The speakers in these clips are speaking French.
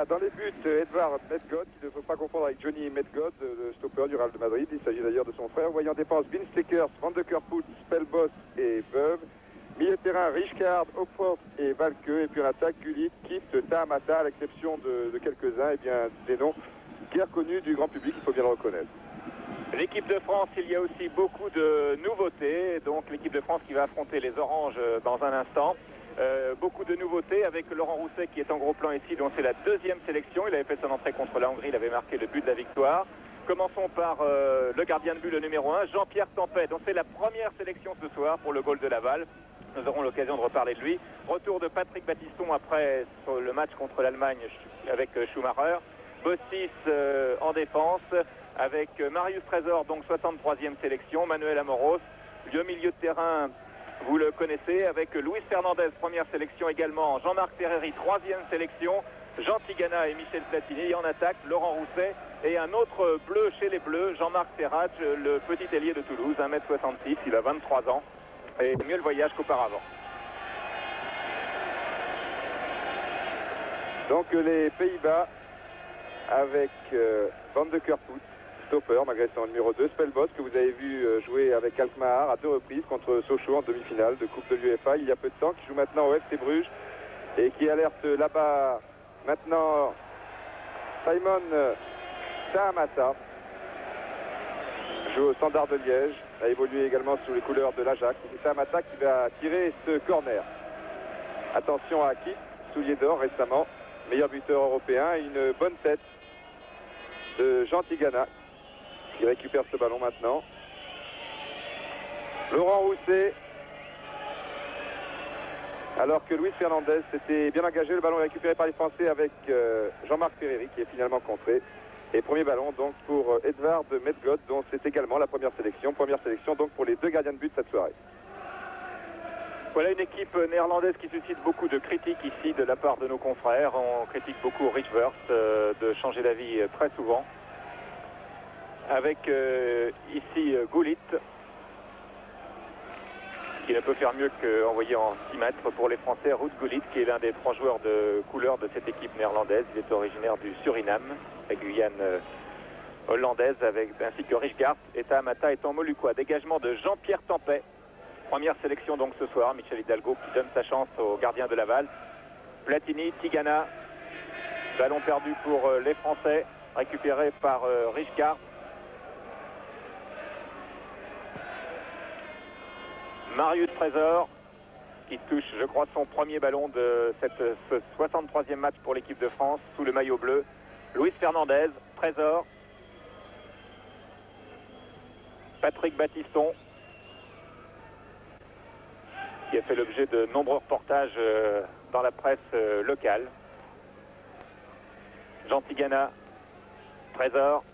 Dans les buts, Edvard Medgod, qui ne faut pas confondre avec Johnny Medgod, le stopper du Real de Madrid. Il s'agit d'ailleurs de son frère. Vous voyez en défense Vince Stekers, Van de Kerpoet, Spelbos et Veuve. Milieu de terrain, Rijkaard, Hopfort et Valke. Et puis en attaque, Gullit, Kift, Tahamata, à l'exception de quelques-uns, et bien des noms guère connus du grand public, il faut bien le reconnaître. L'équipe de France, il y a aussi beaucoup de nouveautés. Donc l'équipe de France qui va affronter les Oranges dans un instant. Beaucoup de nouveautés avec Laurent Rousset qui est en gros plan ici, dont c'est la deuxième sélection. Il avait fait son entrée contre la Hongrie, il avait marqué le but de la victoire. Commençons par le gardien de but, le numéro 1, Jean-Pierre Tempet, dont c'est la première sélection ce soir pour le goal de Laval. Nous aurons l'occasion de reparler de lui. Retour de Patrick Battiston après le match contre l'Allemagne avec Schumacher. Bossis en défense avec Marius Trésor, donc 63e sélection. Manuel Amoros, le milieu de terrain, vous le connaissez, avec Luis Fernandez, première sélection également. Jean-Marc Ferreri, 3e sélection. Jean Tigana et Michel Platini. Et en attaque, Laurent Rousset et un autre bleu chez les Bleus, Jean-Marc Serrage, le petit ailier de Toulouse, 1m66, il a 23 ans. Et mieux le voyage qu'auparavant. Donc les Pays-Bas avec Van de Kerpoet, stopper, malgré son numéro 2, Spelbos, que vous avez vu jouer avec Alkmaar à 2 reprises contre Sochaux en demi-finale de Coupe de l'UEFA il y a peu de temps, qui joue maintenant au FC Bruges et qui alerte là-bas maintenant Simon Tahamata, joue au Standard de Liège, a évolué également sous les couleurs de l'Ajax. C'est Tahamata qui va tirer ce corner. Attention à Kitt, soulier d'or récemment, meilleur buteur européen, une bonne tête de Jean Tigana qui récupère ce ballon maintenant. Laurent Rousset, alors que Luis Fernandez s'était bien engagé, le ballon est récupéré par les Français avec Jean-Marc Ferreri qui est finalement contré. Et premier ballon donc pour Edvard Medgod, dont c'est également la première sélection. Première sélection donc pour les deux gardiens de but cette soirée. Voilà une équipe néerlandaise qui suscite beaucoup de critiques ici de la part de nos confrères. On critique beaucoup Rijkaard de changer d'avis très souvent. Avec ici Gullit, qui ne peut faire mieux qu'envoyer en 6 mètres pour les Français. Ruud Gullit, qui est l'un des 3 joueurs de couleur de cette équipe néerlandaise. Il est originaire du Suriname, la Guyane hollandaise, ainsi que Rijkaard. Et Tahamata étant moluquois. Dégagement de Jean-Pierre Tempet. Première sélection donc ce soir. Michel Hidalgo qui donne sa chance au gardien de Laval. Platini, Tigana. Ballon perdu pour les Français. Récupéré par Rijkaard. Marius Trésor qui touche, je crois, son premier ballon de ce 63e match pour l'équipe de France sous le maillot bleu. Luis Fernandez, Trésor, Patrick Battiston qui a fait l'objet de nombreux reportages dans la presse locale. Jean Tigana, Trésor,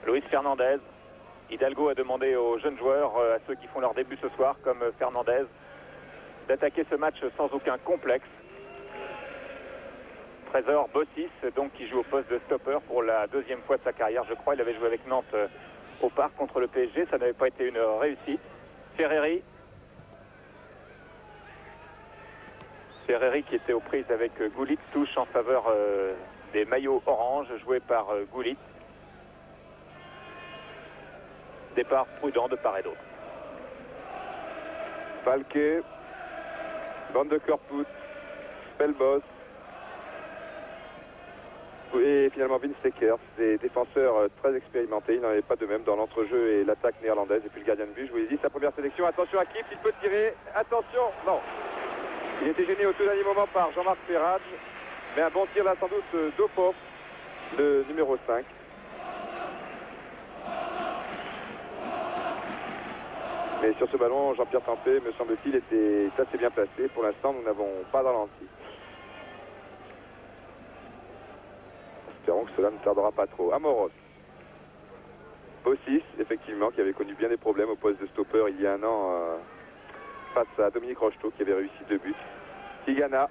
Luis Fernandez. Hidalgo a demandé aux jeunes joueurs, à ceux qui font leur début ce soir, comme Fernandez, d'attaquer ce match sans aucun complexe. Trésor Bossis, donc, qui joue au poste de stopper pour la 2e fois de sa carrière, je crois. Il avait joué avec Nantes au Parc contre le PSG, ça n'avait pas été une réussite. Ferreri qui était aux prises avec Gullit, touche en faveur des maillots orange joués par Gullit. Départ prudent de part et d'autre. Valke, Van de Kerpoet, Spelbos et finalement Vince Stekers, des défenseurs très expérimentés. Il n'en avait pas de même dans l'entrejeu et l'attaque néerlandaise. Et puis le gardien de but, je vous l'ai dit, sa première sélection. Attention à Kift, il peut tirer. Attention, non. Il était gêné au tout dernier moment par Jean-Marc Ferrage. Mais un bon tir là sans doute d'Opov, le numéro 5. Mais sur ce ballon, Jean-Pierre Tempet, me semble-t-il, était assez bien placé. Pour l'instant, nous n'avons pas ralenti. Espérons que cela ne tardera pas trop. Amoros. Bossis, effectivement, qui avait connu bien des problèmes au poste de stopper il y a un an face à Dominique Rocheteau, qui avait réussi 2 buts. Tigana.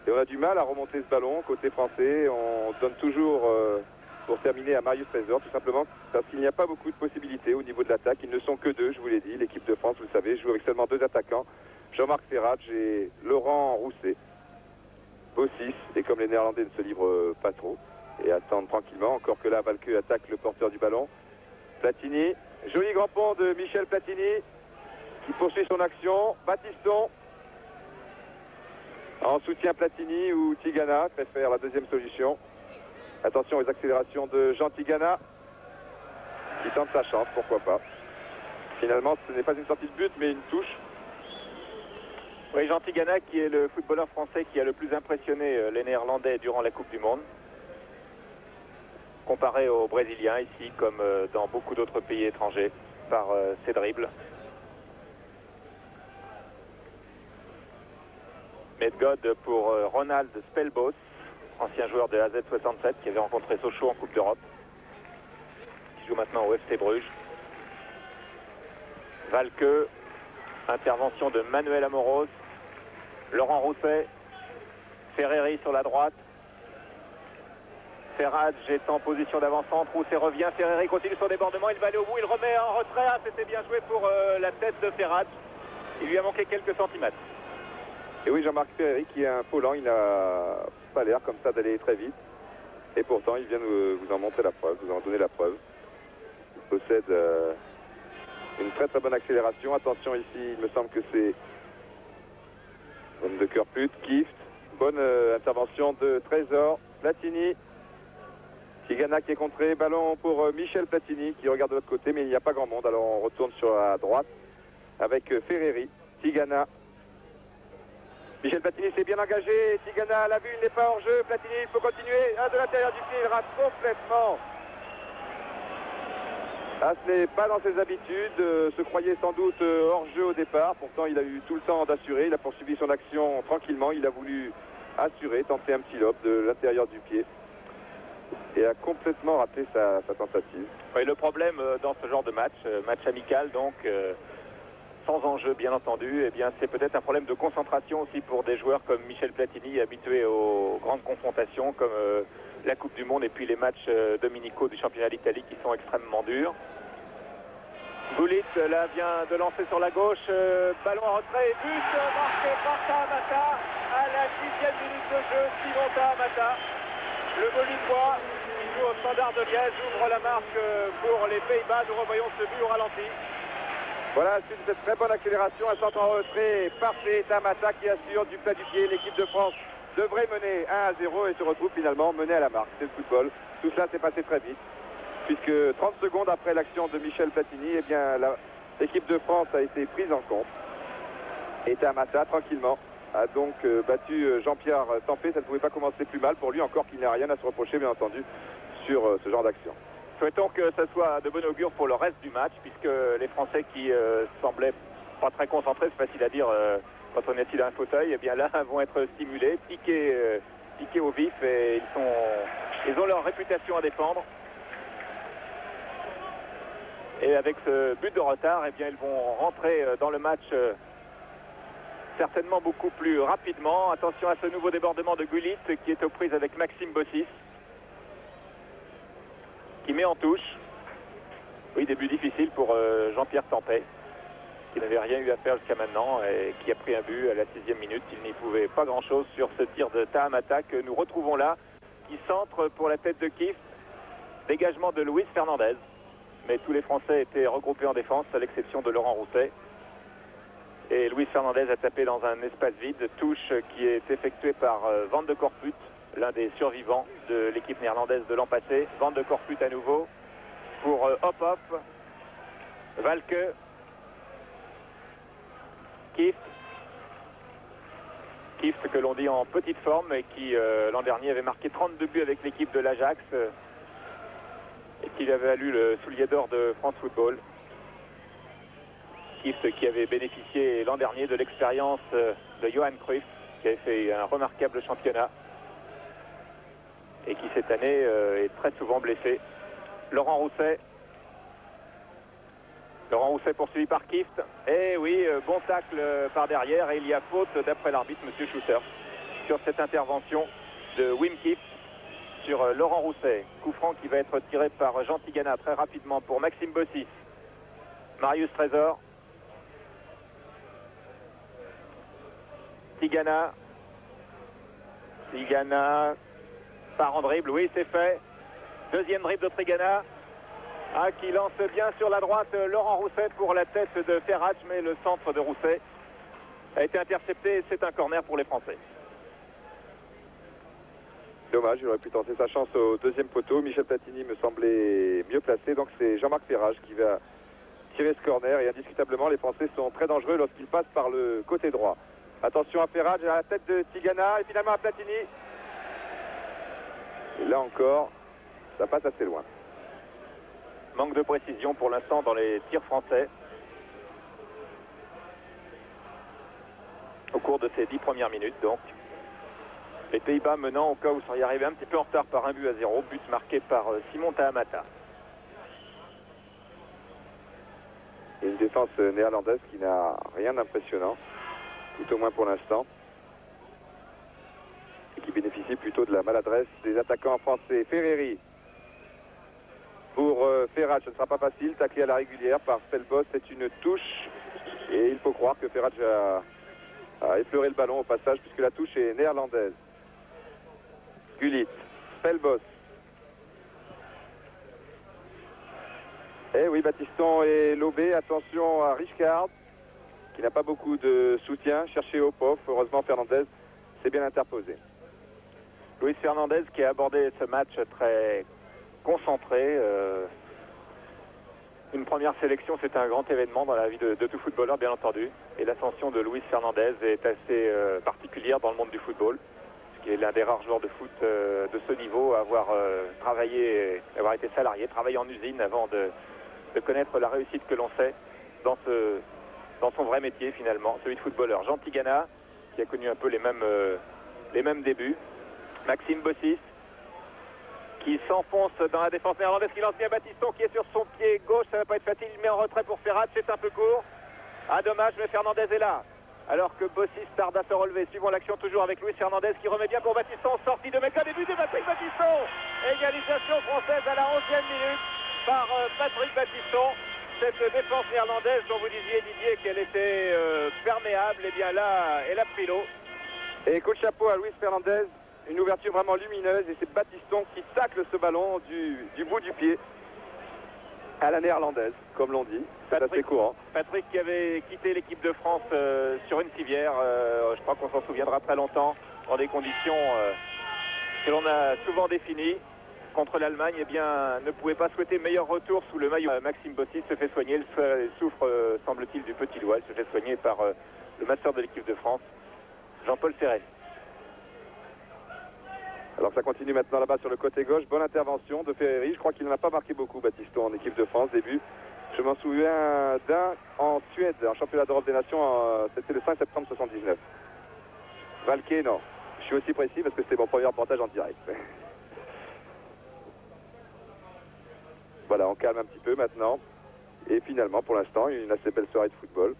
Et on a du mal à remonter ce ballon côté français. On donne toujours pour terminer à Marius Trésor, tout simplement parce qu'il n'y a pas beaucoup de possibilités au niveau de l'attaque. Ils ne sont que deux, je vous l'ai dit. L'équipe de France, vous le savez, joue avec seulement 2 attaquants. Jean-Marc Ferratge et Laurent Rousset. Beau 6, et comme les Néerlandais ne se livrent pas trop, et attendent tranquillement, encore que là, Valqueux attaque le porteur du ballon. Platini, joli grand pont de Michel Platini, qui poursuit son action. Baptiston, en soutien Platini ou Tigana, préfère la deuxième solution. Attention aux accélérations de Jean Tigana, qui tente sa chance, pourquoi pas. Finalement, ce n'est pas une sortie de but, mais une touche. Oui, Jean Tigana, qui est le footballeur français qui a le plus impressionné les Néerlandais durant la Coupe du Monde. Comparé aux Brésiliens ici, comme dans beaucoup d'autres pays étrangers, par ses dribbles. Medgod pour Ronald Spelbos, ancien joueur de AZ67 qui avait rencontré Sochaux en Coupe d'Europe, qui joue maintenant au FC Bruges. Valqueux, intervention de Manuel Amoros, Laurent Rousset, Ferreri sur la droite. Ferratge est en position d'avant-centre, Rousset revient, Ferreri continue son débordement, il va aller au bout, il remet en retrait, c'était bien joué pour la tête de Ferratge. Il lui a manqué quelques centimètres. Et oui, Jean-Marc Ferreri qui est un faux lent, il n'a pas l'air comme ça d'aller très vite. Et pourtant, il vient vous en montrer la preuve, vous en donner la preuve. Il possède une très très bonne accélération. Attention ici, il me semble que c'est Van de Kerput, Kieft. Bonne intervention de Trésor, Platini. Tigana qui est contré, ballon pour Michel Platini qui regarde de l'autre côté, mais il n'y a pas grand monde. Alors on retourne sur la droite avec Ferreri, Tigana. Michel Platini s'est bien engagé, Tigana l'a vu, il n'est pas hors jeu, Platini il faut continuer, de l'intérieur du pied, il rate complètement. Ah, ce n'est pas dans ses habitudes, se croyait sans doute hors jeu au départ, pourtant il a eu tout le temps d'assurer, il a poursuivi son action tranquillement, il a voulu assurer, tenter un petit lob de l'intérieur du pied et a complètement raté sa tentative. Oui, le problème dans ce genre de match, match amical donc, sans enjeu bien entendu, eh bien c'est peut-être un problème de concentration aussi pour des joueurs comme Michel Platini, habitués aux grandes confrontations comme la Coupe du Monde et puis les matchs dominicaux du championnat d'Italie qui sont extrêmement durs. Gullit là vient de lancer sur la gauche, ballon en retrait et but marqué par Tahamata à la 6e minute de jeu. Simon Tahamata, le Gaulois qui joue au Standard de Liège, ouvre la marque pour les Pays-Bas. Nous revoyons ce but au ralenti. Voilà, c'est cette très bonne accélération, un centre en retrait parfait, Tahamata qui assure du plat du pied. L'équipe de France devrait mener 1-0 et se retrouve finalement menée à la marque. C'est le football. Tout cela s'est passé très vite, puisque 30 secondes après l'action de Michel Platini, eh bien l'équipe de France a été prise en compte. Et Tahamata, tranquillement, a donc battu Jean-Pierre Tempé. Ça ne pouvait pas commencer plus mal pour lui, encore qu'il n'a rien à se reprocher, bien entendu, sur ce genre d'action. Souhaitons que ce soit de bon augure pour le reste du match, puisque les Français qui semblaient pas très concentrés, c'est facile à dire quand on est assis dans un fauteuil, eh bien là vont être stimulés, piqués au vif, et ils ont leur réputation à défendre. Et avec ce but de retard, eh bien ils vont rentrer dans le match certainement beaucoup plus rapidement. Attention à ce nouveau débordement de Gullit qui est aux prises avec Maxime Bossis, qui met en touche. Oui, début difficile pour Jean-Pierre Tempé, qui n'avait rien eu à faire jusqu'à maintenant et qui a pris un but à la 6e minute. Il n'y pouvait pas grand-chose sur ce tir de Tahamata que nous retrouvons là, qui centre pour la tête de Kieft. Dégagement de Luis Fernandez. Mais tous les Français étaient regroupés en défense, à l'exception de Laurent Rousset. Et Luis Fernandez a tapé dans un espace vide. Touche qui est effectuée par Van de Kerput, l'un des survivants de l'équipe néerlandaise de l'an passé. Van de Kerput à nouveau pour Hop-Hop, Valqueux, Kieft. Kieft que l'on dit en petite forme et qui l'an dernier avait marqué 32 buts avec l'équipe de l'Ajax et qui avait valu le soulier d'or de France Football. Kieft qui avait bénéficié l'an dernier de l'expérience de Johan Cruyff, qui avait fait un remarquable championnat et qui cette année est très souvent blessé. Laurent Rousset poursuivi par Kieft. Et oui, bon tacle par derrière et il y a faute d'après l'arbitre, monsieur Schuster. sur cette intervention de Wim Kieft sur Laurent Rousset. Coup franc qui va être tiré par Jean Tigana très rapidement pour Maxime Bossis. Marius Trésor. Tigana. Tigana part en dribble, oui c'est fait. Deuxième dribble de Tigana. Ah, qui lance bien sur la droite Laurent Rousset pour la tête de Ferrach, mais le centre de Rousset a été intercepté et c'est un corner pour les Français. Dommage, il aurait pu tenter sa chance au deuxième poteau. Michel Platini me semblait mieux placé, donc c'est Jean-Marc Ferrach qui va tirer ce corner et indiscutablement les Français sont très dangereux lorsqu'ils passent par le côté droit. Attention à Ferrach, à la tête de Tigana et finalement à Platini. Et là encore, ça passe assez loin. Manque de précision pour l'instant dans les tirs français. Au cours de ces 10 premières minutes, donc. Les Pays-Bas menant au cas où ça y arrivait un petit peu en retard par 1-0. But marqué par Simon Tahamata. Et une défense néerlandaise qui n'a rien d'impressionnant, tout au moins pour l'instant. Et qui bénéficie plutôt de la maladresse des attaquants français. Ferreri. Pour Ferrach, ce ne sera pas facile, taclé à la régulière par Spelbos, c'est une touche. Et il faut croire que Ferrach a effleuré le ballon au passage puisque la touche est néerlandaise. Gullit, Spelbos. Eh oui, Battiston est lobé, attention à Richcard, qui n'a pas beaucoup de soutien, cherché au pauvre, heureusement Fernandez s'est bien interposé. Luis Fernandez qui a abordé ce match très concentré. Une première sélection, c'est un grand événement dans la vie de tout footballeur, bien entendu. Et l'ascension de Luis Fernandez est assez particulière dans le monde du football, puisqu'il est l'un des rares joueurs de foot de ce niveau à avoir travaillé, avoir été salarié, travaillé en usine avant de connaître la réussite que l'on sait dans son vrai métier finalement, celui de footballeur. Jean Tigana, qui a connu un peu les mêmes débuts. Maxime Bossis, qui s'enfonce dans la défense néerlandaise, qui lance bien Battiston, qui est sur son pied gauche, ça va pas être facile, il met en retrait pour Ferrach, c'est un peu court. Ah dommage, mais Fernandez est là. Alors que Bossis tarde à se relever. Suivons l'action toujours avec Luis Fernandez qui remet bien pour Battiston, sortie de Metcalfe, début de Patrick Battiston. Égalisation française à la 11e minute par Patrick Battiston. Cette défense néerlandaise dont vous disiez Didier qu'elle était perméable, et bien là, elle a pris l'eau. Et coup de chapeau à Luis Fernandez. Une ouverture vraiment lumineuse et c'est Battiston qui tacle ce ballon du bout du pied à la néerlandaise, comme l'on dit. C'est assez courant. Patrick qui avait quitté l'équipe de France sur une civière, je crois qu'on s'en souviendra très longtemps, dans des conditions que l'on a souvent définies. Contre l'Allemagne, eh bien, ne pouvait pas souhaiter meilleur retour sous le maillot. Maxime Bossis se fait soigner, il souffre, semble-t-il, du petit doigt. Il se fait soigner par le masseur de l'équipe de France, Jean-Paul Ferret. Alors ça continue maintenant là-bas sur le côté gauche. Bonne intervention de Ferreri. Je crois qu'il n'en a pas marqué beaucoup, Battiston, en équipe de France, début. Je m'en souviens d'un en Suède, en championnat d'Europe des Nations, c'était le 5 septembre 79. Valquet, non. Je suis aussi précis parce que c'était mon premier reportage en direct. Voilà, on calme un petit peu maintenant. Et finalement, pour l'instant, une assez belle soirée de football,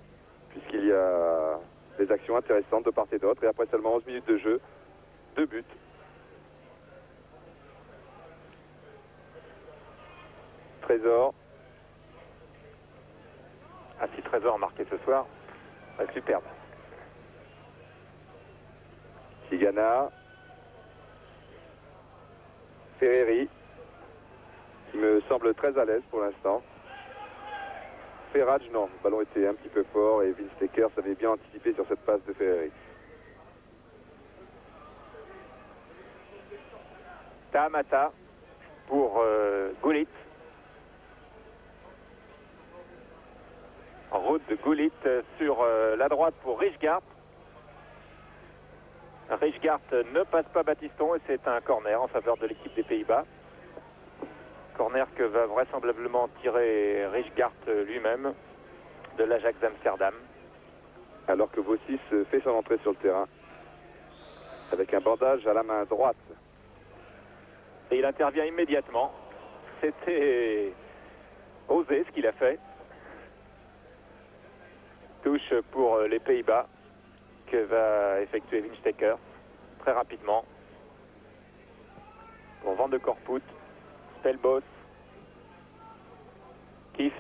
puisqu'il y a des actions intéressantes de part et d'autre. Et après seulement 11 minutes de jeu, 2 buts. Trésor. Ah, si Trésor marqué ce soir, superbe. Tigana. Ferreri, qui me semble très à l'aise pour l'instant. Ferrach, non, le ballon était un petit peu fort et Vince Tekers avait bien anticipé sur cette passe de Ferreri. Tahamata pour Gullit. En route de Gullit sur la droite pour Richgard. Richgard ne passe pas Battiston et c'est un corner en faveur de l'équipe des Pays-Bas. Corner que va vraisemblablement tirer Richgard lui-même de l'Ajax d'Amsterdam. Alors que Bossis fait son entrée sur le terrain avec un bandage à la main droite. Et il intervient immédiatement. C'était osé ce qu'il a fait. Touche pour les Pays-Bas que va effectuer Vince Tekers. très rapidement. Pour Van de Corput, Spelbos, Kieft.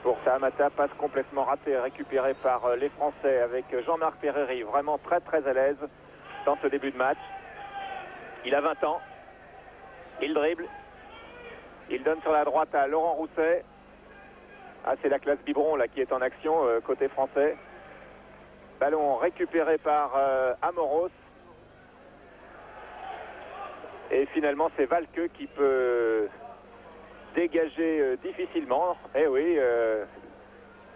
Pour Tahamata, passe complètement ratée, récupérée par les Français avec Jean-Marc Ferreri, vraiment très très à l'aise dans ce début de match. Il a 20 ans, il dribble, il donne sur la droite à Laurent Rousset. Ah, c'est la classe biberon là qui est en action côté français. Ballon récupéré par Amoros. Et finalement, c'est Valque qui peut dégager difficilement. Eh oui,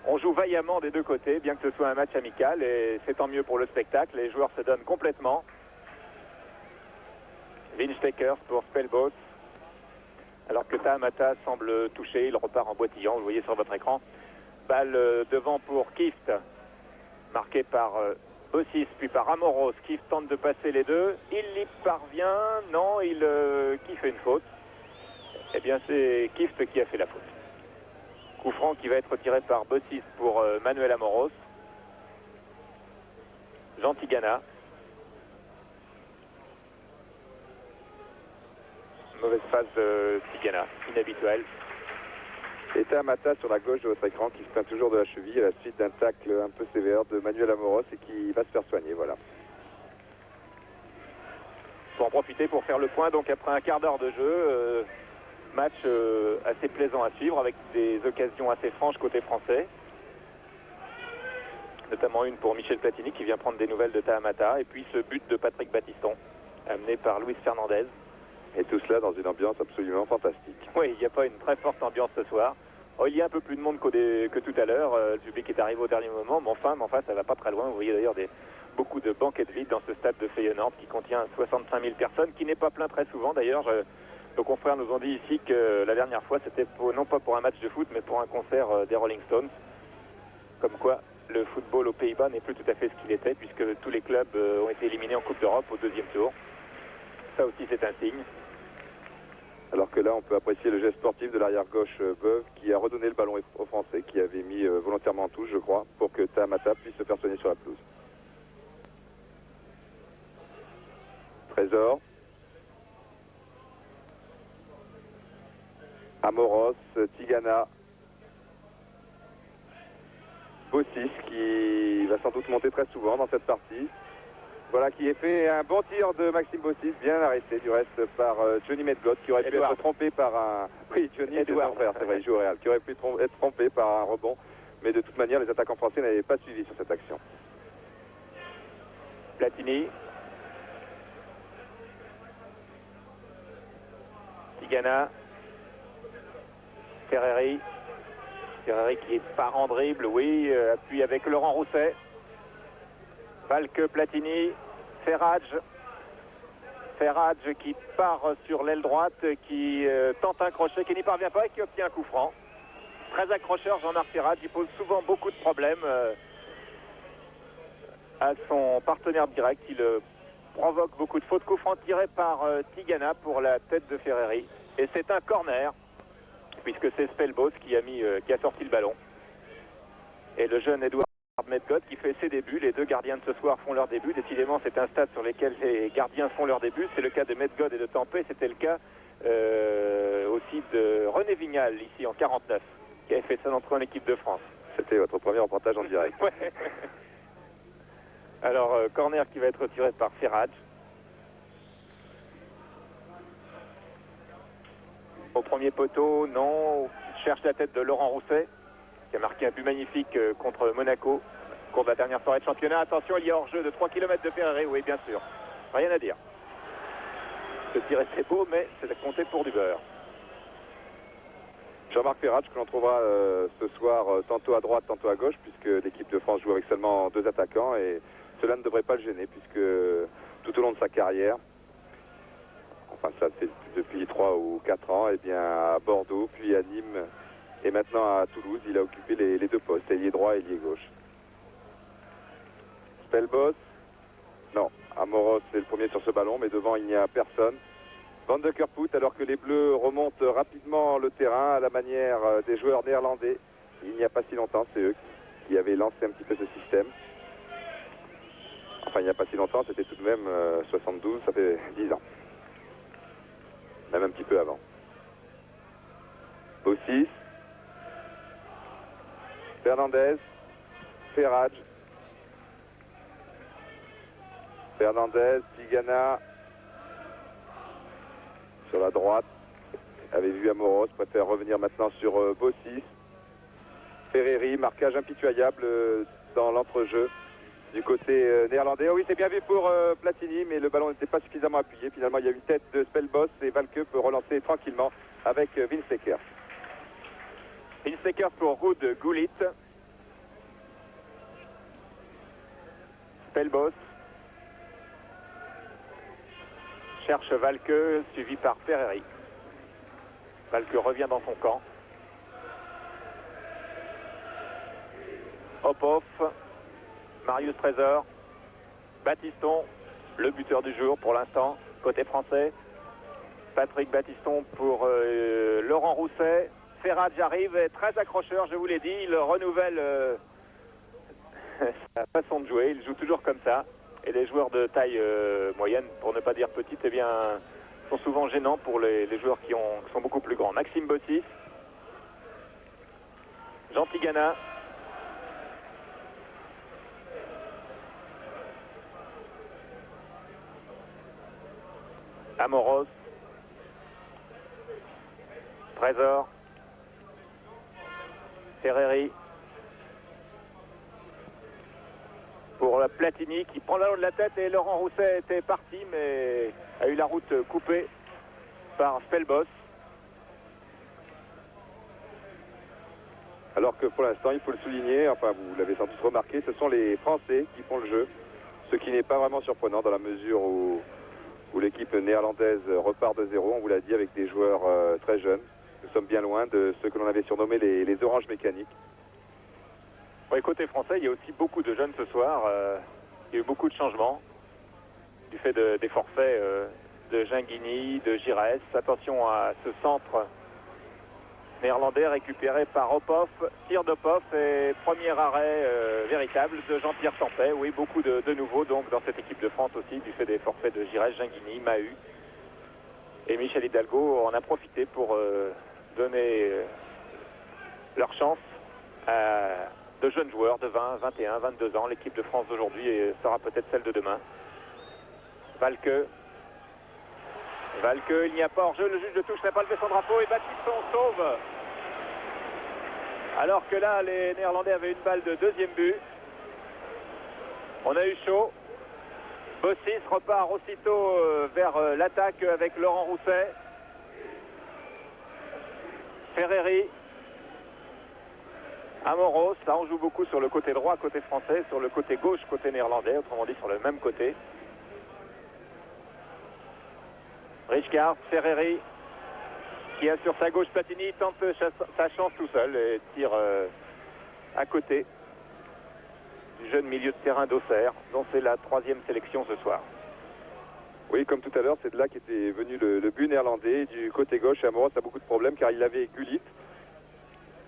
on joue vaillamment des deux côtés, bien que ce soit un match amical, et c'est tant mieux pour le spectacle. Les joueurs se donnent complètement. Winstekers pour Spelbos. Alors que Tahamata semble touché, il repart en boitillant, vous le voyez sur votre écran. Balle devant pour Kieft, marqué par Bossis, puis par Amoros. Kieft tente de passer les deux, il y parvient, non, qui fait une faute? Eh bien c'est Kieft qui a fait la faute. Coup franc qui va être tiré par Bossis pour Manuel Amoros. Jean Tigana. Mauvaise phase de Tigana, inhabituelle. Et Tahamata sur la gauche de votre écran qui se plaint toujours de la cheville à la suite d'un tacle un peu sévère de Manuel Amoros et qui va se faire soigner, voilà. Faut en profiter pour faire le point, donc après un quart d'heure de jeu, match assez plaisant à suivre avec des occasions assez franches côté français. Notamment une pour Michel Platini qui vient prendre des nouvelles de Tahamata, et puis ce but de Patrick Battiston, amené par Luis Fernandez. Et tout cela dans une ambiance absolument fantastique. Oui, il n'y a pas une très forte ambiance ce soir. Oh, il y a un peu plus de monde que tout à l'heure. Le public est arrivé au dernier moment, mais enfin ça va pas très loin. Vous voyez d'ailleurs beaucoup de banquettes vides dans ce stade de Feyenoord qui contient 65 000 personnes, qui n'est pas plein très souvent d'ailleurs. Nos confrères nous ont dit ici que la dernière fois, c'était non pas pour un match de foot, mais pour un concert des Rolling Stones. Comme quoi, le football aux Pays-Bas n'est plus tout à fait ce qu'il était, puisque tous les clubs ont été éliminés en Coupe d'Europe au deuxième tour. Ça aussi, c'est un signe. Alors que là, on peut apprécier le geste sportif de l'arrière-gauche Beuve qui a redonné le ballon aux Français, qui avait mis volontairement en touche, je crois, pour que Tahamata puisse se faire soigner sur la pelouse. Trésor. Amoros, Tigana. Bossis qui va sans doute monter très souvent dans cette partie. Voilà qui est fait un bon tir de Maxime Bossis, bien arrêté du reste par Johnny Medgod, qui aurait pu être trompé par un... Oui, Johnny c'est son frère, c'est vrai, il joue au Real, qui aurait pu être trompé par un rebond. Mais de toute manière, les attaquants français n'avaient pas suivi sur cette action. Platini. Tigana. Ferreri. Ferreri qui part en dribble, oui, appuie avec Laurent Rousset. Valque, Platini, Ferrage qui part sur l'aile droite, qui tente un crochet, qui n'y parvient pas et qui obtient un coup franc. Très accrocheur Jean-Marc Ferrage, il pose souvent beaucoup de problèmes à son partenaire direct. Il provoque beaucoup de fautes. Coup franc tiré par Tigana pour la tête de Ferreri. Et c'est un corner, puisque c'est Spelbos qui a sorti le ballon. Et le jeune Edouard Medgod qui fait ses débuts. Les deux gardiens de ce soir font leur début. Décidément, c'est un stade sur lequel les gardiens font leur début. C'est le cas de Medgod et de Tempé. C'était le cas aussi de René Vignal, ici en 49, qui avait fait son entrée en équipe de France. C'était votre premier reportage en direct. Ouais. Alors, corner qui va être tiré par Ferrage. Au premier poteau, non. Il cherche la tête de Laurent Rousset, qui a marqué un but magnifique contre Monaco, au cours de la dernière soirée de championnat. Attention, il y a hors-jeu de 3 km de Ferreri, oui, bien sûr. Rien à dire. Ce tir était beau, mais c'est compté pour du beurre. Jean-Marc Ferrage, que l'on trouvera ce soir tantôt à droite, tantôt à gauche, puisque l'équipe de France joue avec seulement 2 attaquants, et cela ne devrait pas le gêner, puisque tout au long de sa carrière, enfin ça fait depuis 3 ou 4 ans, et bien à Bordeaux, puis à Nîmes, et maintenant à Toulouse, il a occupé les 2 postes, ailier droit et ailier gauche. Spelbos, non, Amoros est le premier sur ce ballon, mais devant il n'y a personne. Van de Kerput, alors que les Bleus remontent rapidement le terrain à la manière des joueurs néerlandais. Il n'y a pas si longtemps, c'est eux qui avaient lancé un petit peu ce système. Enfin, il n'y a pas si longtemps, c'était tout de même 72, ça fait 10 ans. Même un petit peu avant. Bossis, Fernandez, Ferrage, Fernandez, Tigana, sur la droite, avait vu Amoros, préfère revenir maintenant sur Bossis, Ferreri, marquage impitoyable dans l'entrejeu du côté néerlandais. Oh oui, c'est bien vu pour Platini, mais le ballon n'était pas suffisamment appuyé. Finalement, il y a une tête de Spelbos et Valke peut relancer tranquillement avec Vince Ekers. Vince Ekers pour Ruud Gullit. Spelbos cherche Valke, suivi par Ferreri. Valke revient dans son camp. Hophoff, Marius Trésor, Battiston, le buteur du jour pour l'instant, côté français. Patrick Battiston pour Laurent Rousset. Ferrage arrive, est très accrocheur, je vous l'ai dit. Il renouvelle sa façon de jouer. Il joue toujours comme ça. Et les joueurs de taille moyenne, pour ne pas dire petite, eh bien, sont souvent gênants pour les joueurs qui sont beaucoup plus grands. Maxime Bossis, Jean Tigana, Amoros, Trésor, Ferreri, pour la Platini qui prend la haut de la tête, et Laurent Rousset était parti mais a eu la route coupée par Spelbos. Alors que pour l'instant, il faut le souligner, enfin vous l'avez sans doute remarqué, ce sont les Français qui font le jeu, ce qui n'est pas vraiment surprenant dans la mesure où l'équipe néerlandaise repart de zéro, on vous l'a dit, avec des joueurs très jeunes. Nous sommes bien loin de ce que l'on avait surnommé les oranges mécaniques. Oui, côté français, il y a aussi beaucoup de jeunes ce soir. Il y a eu beaucoup de changements du fait des forfaits de Gingini, de Giresse. Attention à ce centre néerlandais récupéré par Hophoff, tir d'Hophoff et premier arrêt véritable de Jean-Pierre Tempet. Oui, beaucoup de nouveaux donc dans cette équipe de France aussi, du fait des forfaits de Giresse, Gingini, Mahut. Et Michel Hidalgo en a profité pour donner leur chance à de jeunes joueurs de 20, 21, 22 ans. L'équipe de France d'aujourd'hui sera peut-être celle de demain. Valke, il n'y a pas hors-jeu, le juge de touche n'a pas levé son drapeau et Battiston sauve. Alors que là, les Néerlandais avaient une balle de deuxième but. On a eu chaud. Bossis repart aussitôt vers l'attaque avec Laurent Rousset. Ferreri. Amoros, là on joue beaucoup sur le côté droit, côté français, sur le côté gauche, côté néerlandais, autrement dit sur le même côté. Richcard, Ferreri, qui a sur sa gauche Platini, tente sa chance tout seul et tire à côté du jeune milieu de terrain d'Auxerre, dont c'est la 3e sélection ce soir. Oui, comme tout à l'heure, c'est de là qu'était venu le but néerlandais. Du côté gauche, Amoros a beaucoup de problèmes car il avait Gullit.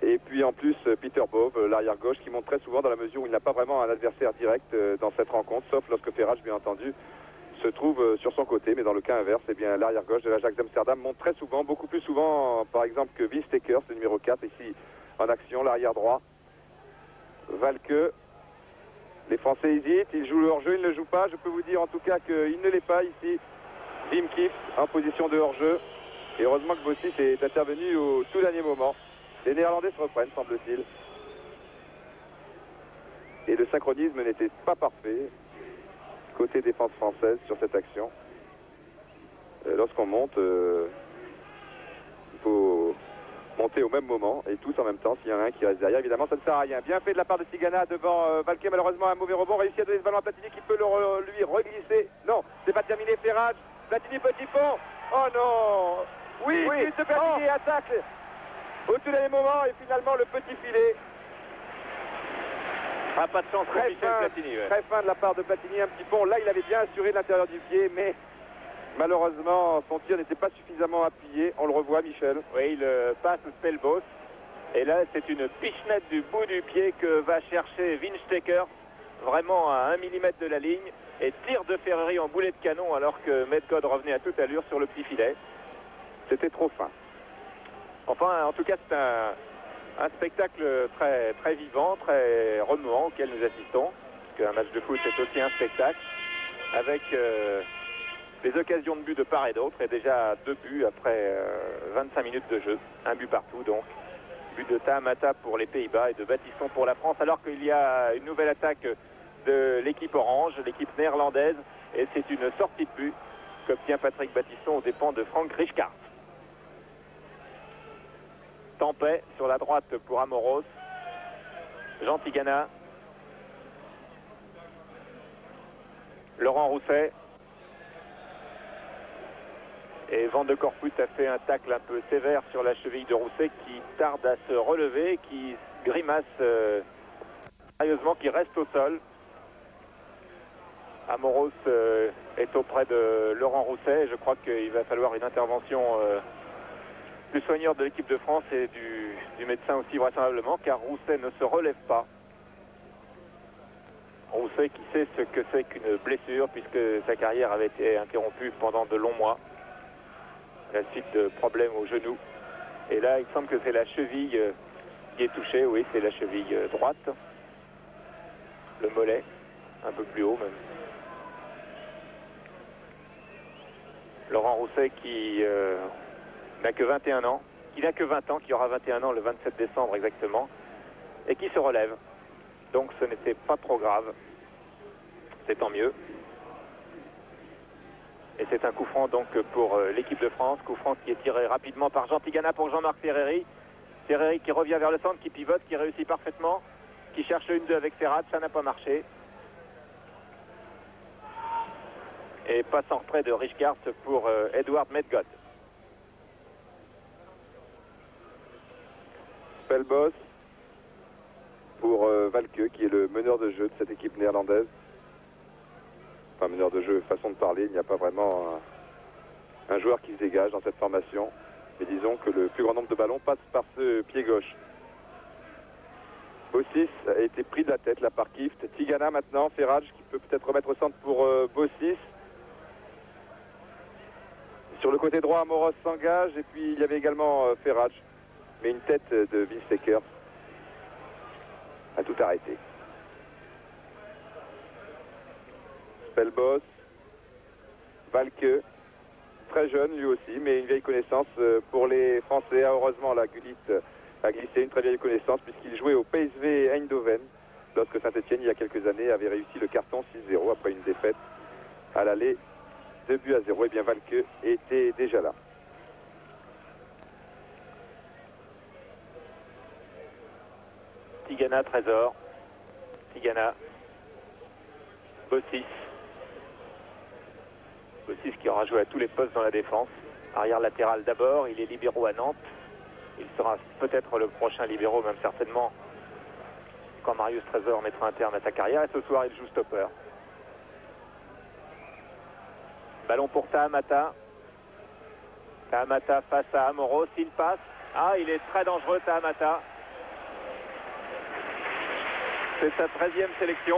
Et puis en plus, Peter Bove, l'arrière-gauche, qui monte très souvent dans la mesure où il n'a pas vraiment un adversaire direct dans cette rencontre, sauf lorsque Ferrage, bien entendu, se trouve sur son côté. Mais dans le cas inverse, eh bien l'arrière-gauche de l'Ajax d'Amsterdam monte très souvent, beaucoup plus souvent, par exemple, que Vince Ekers, le numéro 4, ici en action, l'arrière droit. Valke, les Français hésitent, ils jouent le hors-jeu, ils ne le jouent pas. Je peux vous dire en tout cas qu'il ne l'est pas ici. Wim Kieft en position de hors-jeu. Et heureusement que Bossis est intervenu au tout dernier moment. Les Néerlandais se reprennent, semble-t-il. Et le synchronisme n'était pas parfait côté défense française sur cette action. Lorsqu'on monte, il faut monter au même moment et tous en même temps. S'il y en a un qui reste derrière, évidemment, ça ne sert à rien. Bien fait de la part de Tigana devant Valke. Malheureusement, un mauvais rebond. Réussi à donner ce ballon à Platini qui peut lui reglisser. Non, c'est pas terminé. Ferrage. Platini, petit pont. Oh non. Oui, but de Platini, attaque au tout dernier moment et finalement le petit filet. Ah, pas de chance pour Michel Platini. Très fin de la part de Platini, un petit pont. Là, il avait bien assuré l'intérieur du pied, mais malheureusement, son tir n'était pas suffisamment appuyé. On le revoit, Michel. Oui, il passe Spelbos. Et là, c'est une pichenette du bout du pied que va chercher Vince Ekers, vraiment à 1 mm de la ligne. Et tir de Ferreri en boulet de canon alors que Medgod revenait à toute allure sur le petit filet. C'était trop fin. Enfin, en tout cas, c'est un spectacle très, très vivant, très remuant auquel nous assistons. Parce qu'un match de foot, c'est aussi un spectacle. Avec des occasions de but de part et d'autre. Et déjà 2 buts après 25 minutes de jeu. Un but partout, donc. But de Tahamata pour les Pays-Bas et de Battiston pour la France. Alors qu'il y a une nouvelle attaque de l'équipe orange, l'équipe néerlandaise. Et c'est une sortie de but qu'obtient Patrick Battiston aux dépens de Frank Rijkaard. Tempet sur la droite pour Amoros. Jean Tigana. Laurent Rousset. Et Van de Corput a fait un tacle un peu sévère sur la cheville de Rousset qui tarde à se relever, qui grimace sérieusement, qui reste au sol. Amoros est auprès de Laurent Rousset. Je crois qu'il va falloir une intervention du soigneur de l'équipe de France et du médecin aussi vraisemblablement, car Rousset ne se relève pas. Rousset qui sait ce que c'est qu'une blessure puisque sa carrière avait été interrompue pendant de longs mois à la suite de problèmes au genou. Et là, il semble que c'est la cheville qui est touchée. Oui, c'est la cheville droite. Le mollet, un peu plus haut même. Laurent Rousset qui n'a que 21 ans, qui n'a que 20 ans, qui aura 21 ans le 27 décembre exactement, et qui se relève. Donc ce n'était pas trop grave. C'est tant mieux. Et c'est un coup franc donc pour l'équipe de France. Coup franc qui est tiré rapidement par Jean Tigana pour Jean-Marc Ferreri. Ferreri qui revient vers le centre, qui pivote, qui réussit parfaitement, qui cherche une 2 avec Ferrat, ça n'a pas marché. Et passe en retrait de Rijkaard pour Edward Medgod. Spelbos pour Valke qui est le meneur de jeu de cette équipe néerlandaise. Enfin, meneur de jeu, façon de parler, il n'y a pas vraiment un joueur qui se dégage dans cette formation. Mais disons que le plus grand nombre de ballons passe par ce pied gauche. Bossis a été pris de la tête là par Kift. Tigana maintenant, Ferraj qui peut peut-être remettre au centre pour Bossis. Sur le côté droit, Amoros s'engage et puis il y avait également Ferraj. Mais une tête de Vinsteker a tout arrêté. Spelbos, Valke, très jeune lui aussi, mais une vieille connaissance pour les Français. Heureusement, la Gullit a glissé une très vieille connaissance puisqu'il jouait au PSV Eindhoven lorsque Saint-Etienne, il y a quelques années, avait réussi le carton 6-0 après une défaite à l'aller 2-0. Et bien Valke était déjà là. Tigana, Trésor. Tigana. Bossis. Bossis qui aura joué à tous les postes dans la défense. Arrière latéral d'abord, il est libéraux à Nantes. Il sera peut-être le prochain libéraux, même certainement, quand Marius Trésor mettra un terme à sa carrière. Et ce soir, il joue stopper. Ballon pour Tahamata. Tahamata face à Amoros, il passe. Ah, il est très dangereux, Tahamata. C'est sa 13e sélection.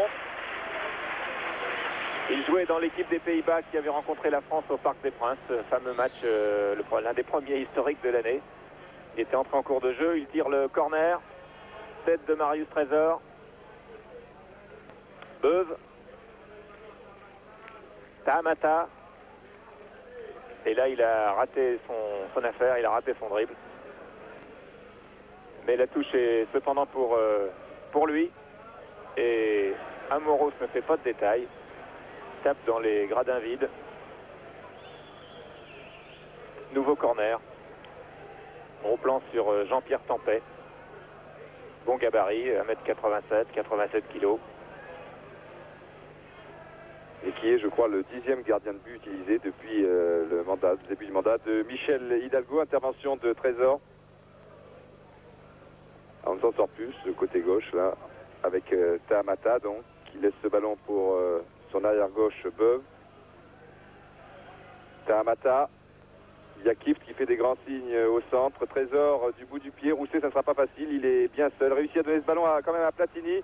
Il jouait dans l'équipe des Pays-Bas qui avait rencontré la France au Parc des Princes, ce fameux match, l'un des premiers historiques de l'année. Il était entré en cours de jeu, il tire le corner, tête de Marius Trésor. Beuve. Tahamata. Et là, il a raté son affaire, il a raté son dribble. Mais la touche est cependant pour lui. Et Amoros ne fait pas de détails. Tape dans les gradins vides. Nouveau corner. Gros plan sur Jean-Pierre Tempet. Bon gabarit, 1m87, 87 kg. Et qui est, je crois, le 10e gardien de but utilisé depuis le début du mandat de Michel Hidalgo. Intervention de Trésor. On s'en sort plus, le côté gauche, là, avec Tahamata, donc, qui laisse ce ballon pour son arrière-gauche, Beuve. Tahamata. Il y a Kift qui fait des grands signes au centre. Trésor du bout du pied. Rousset, ça ne sera pas facile. Il est bien seul. Réussit à donner ce ballon quand même à Platini.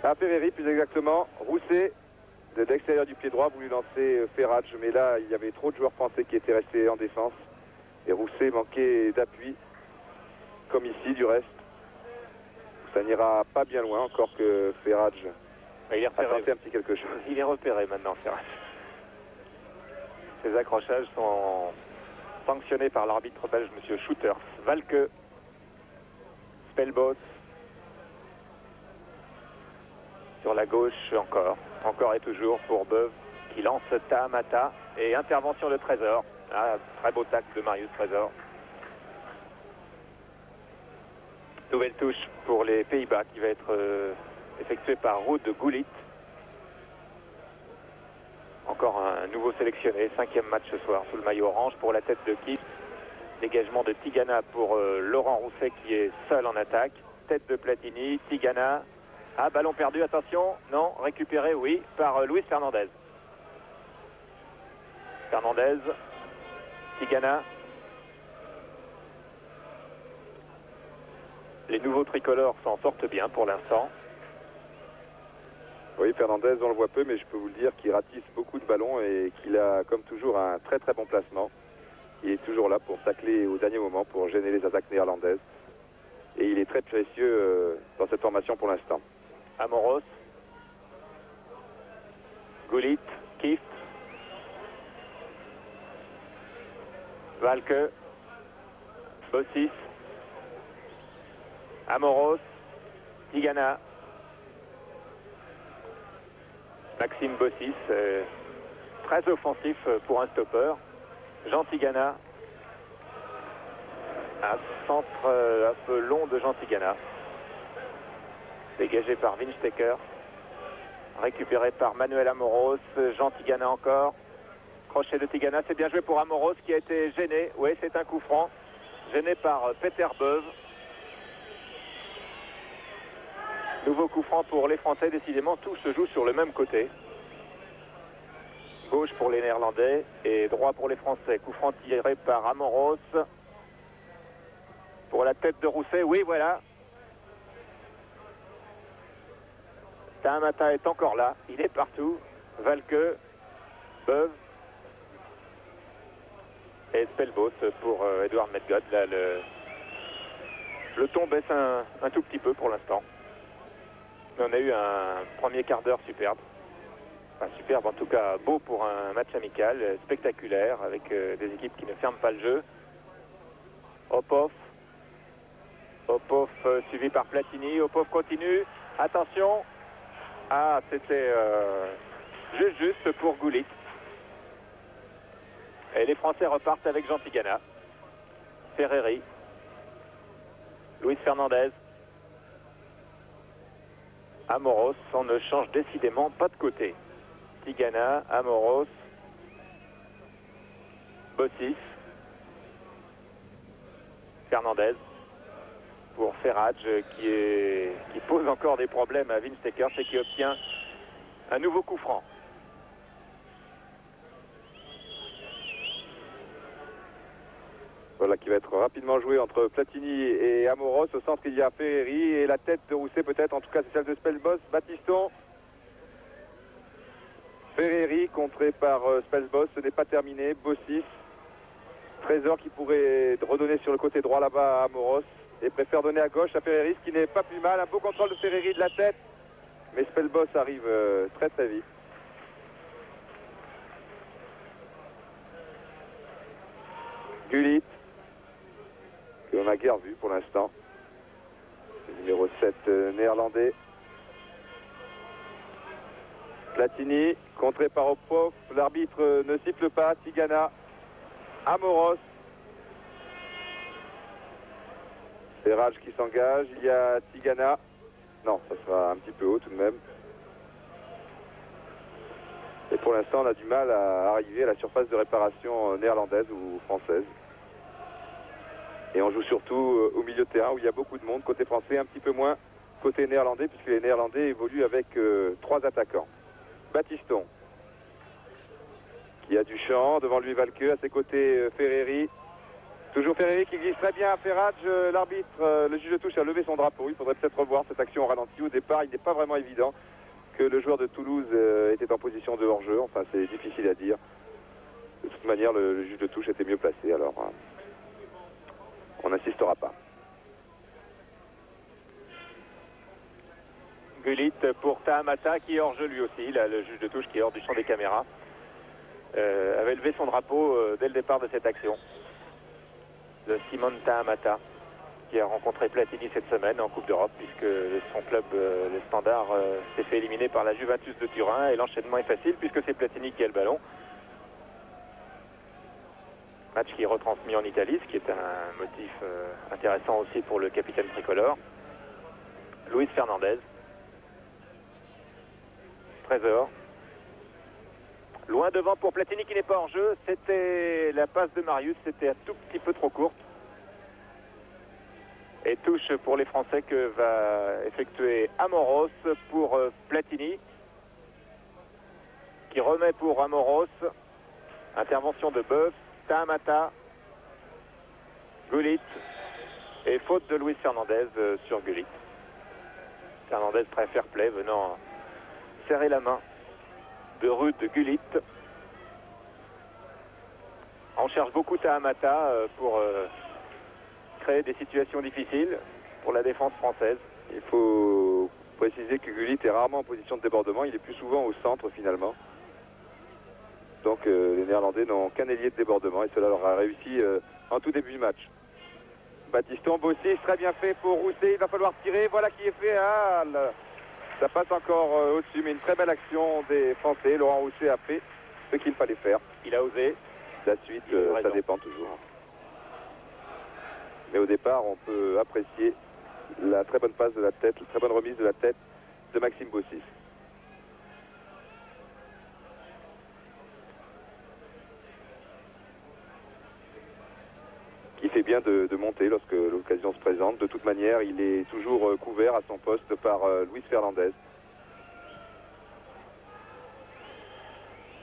À Ferreri, plus exactement. Rousset de l'extérieur du pied droit, voulu lancer Ferrage, mais là il y avait trop de joueurs français qui étaient restés en défense et Rousset manquait d'appui, comme ici du reste. Ça n'ira pas bien loin, encore que Ferrage il est repéré. a tenté un petit quelque chose. Il est repéré maintenant, Ferrage. Ces accrochages sont sanctionnés par l'arbitre belge, M. Schouters. Valke, Spelbos, sur la gauche encore et toujours pour Beuve qui lance Tahamata et intervention de Trésor. Ah, très beau tacle de Marius Trésor. Nouvelle touche pour les Pays-Bas qui va être effectuée par Ruud Gullit. Encore un nouveau sélectionné, 5e match ce soir sous le maillot orange pour la tête de Kieft. Dégagement de Tigana pour Laurent Rousset qui est seul en attaque. Tête de Platini, Tigana. Ah, ballon perdu, attention. Non, récupéré, oui, par Luis Fernandez. Fernandez, Tigana. Les nouveaux tricolores s'en sortent bien pour l'instant. Oui, Fernandez, on le voit peu, mais je peux vous le dire qu'il ratisse beaucoup de ballons et qu'il a, comme toujours, un très très bon placement. Il est toujours là pour tacler au dernier moment, pour gêner les attaques néerlandaises. Et il est très précieux dans cette formation pour l'instant. Amoros, Gullit, Kieft, Valke, Bossis, Amoros, Tigana, Maxime Bossis, très offensif pour un stopper. Jean Tigana, un centre un peu long de Jean Tigana. Dégagé par Winstecker. Récupéré par Manuel Amoros. Jean Tigana encore. Crochet de Tigana. C'est bien joué pour Amoros qui a été gêné. Oui, c'est un coup franc. Gêné par Peter Beuve. Nouveau coup franc pour les Français. Décidément, tout se joue sur le même côté. Gauche pour les Néerlandais et droit pour les Français. Coup franc tiré par Amoros. Pour la tête de Rousset. Oui, voilà. Tahamata est encore là, il est partout. Valke, Beuve et Spelbos pour Edouard Medgod. Là, le ton baisse un tout petit peu pour l'instant. Mais on a eu un premier quart d'heure superbe. Enfin, superbe, en tout cas beau pour un match amical, spectaculaire, avec des équipes qui ne ferment pas le jeu. Opov suivi par Platini. Opov continue. Attention. Ah, c'était juste pour Gullit. Et les Français repartent avec Jean Tigana. Ferreri. Luis Fernandez. Amoros. On ne change décidément pas de côté. Tigana, Amoros. Bossis. Fernandez. Pour Ferrage qui pose encore des problèmes à Winstecker et qui obtient un nouveau coup franc. Voilà qui va être rapidement joué entre Platini et Amoros. Au centre il y a Ferreri et la tête de Rousset peut-être, en tout cas c'est celle de Spelbos. Batiston. Ferreri contré par Spelbos, ce n'est pas terminé. Bossis. Trésor qui pourrait redonner sur le côté droit là-bas à Amoros. Et préfère donner à gauche à Ferreri, ce qui n'est pas plus mal. Un beau contrôle de Ferreri de la tête. Mais Spelbos arrive très très vite. Gullit, que l'on n'a guère vu pour l'instant. Le numéro 7 néerlandais. Platini, contré par Opov. L'arbitre ne siffle pas. Tigana, Amoros. Ferrage qui s'engage, il y a Tigana. Non, ça sera un petit peu haut tout de même. Et pour l'instant, on a du mal à arriver à la surface de réparation néerlandaise ou française. Et on joue surtout au milieu de terrain où il y a beaucoup de monde. Côté français, un petit peu moins côté néerlandais, puisque les Néerlandais évoluent avec 3 attaquants. Batiston, qui a du champ. Devant lui, Valke. À ses côtés, Ferreri. Toujours Ferreri qui glisse très bien à Ferrage. L'arbitre, le juge de touche a levé son drapeau. Il faudrait peut-être revoir cette action au ralenti. Au départ, il n'est pas vraiment évident que le joueur de Toulouse était en position de hors-jeu. Enfin, c'est difficile à dire. De toute manière, le juge de touche était mieux placé, alors on n'insistera pas. Gullit pour Tahamata qui est hors-jeu lui aussi. Là, le juge de touche qui est hors du champ des caméras. Avait levé son drapeau dès le départ de cette action. De Simone Tahamata, qui a rencontré Platini cette semaine en Coupe d'Europe, puisque son club, le Standard, s'est fait éliminer par la Juventus de Turin, et l'enchaînement est facile puisque c'est Platini qui a le ballon. Match qui est retransmis en Italie, ce qui est un motif intéressant aussi pour le capitaine tricolore. Luis Fernandez. Trésor. Loin devant pour Platini qui n'est pas en jeu. C'était la passe de Marius, c'était un tout petit peu trop courte. Et touche pour les Français que va effectuer Amoros pour Platini. Qui remet pour Amoros. Intervention de Boeuf, Tahamata, Gullit. Et faute de Luis Fernandez sur Gullit. Fernandez très fair play, venant serrer la main de Ruud Gullit. On cherche beaucoup Tahamata pour créer des situations difficiles pour la défense française. Il faut préciser que Gullit est rarement en position de débordement, il est plus souvent au centre finalement. Donc les Néerlandais n'ont qu'un ailier de débordement et cela leur a réussi en tout début du match. Battiston, Bossis, très bien fait pour Rousset, il va falloir tirer, voilà qui est fait. Ah, ça passe encore au-dessus, mais une très belle action des Français. Laurent Rousset a fait ce qu'il fallait faire. Il a osé. La suite, ça dépend toujours. Mais au départ, on peut apprécier la très bonne passe de la tête, la très bonne remise de la tête de Maxime Bossis. Qui fait bien de monter lorsque l'occasion se présente. De toute manière, il est toujours couvert à son poste par Luis Fernandez.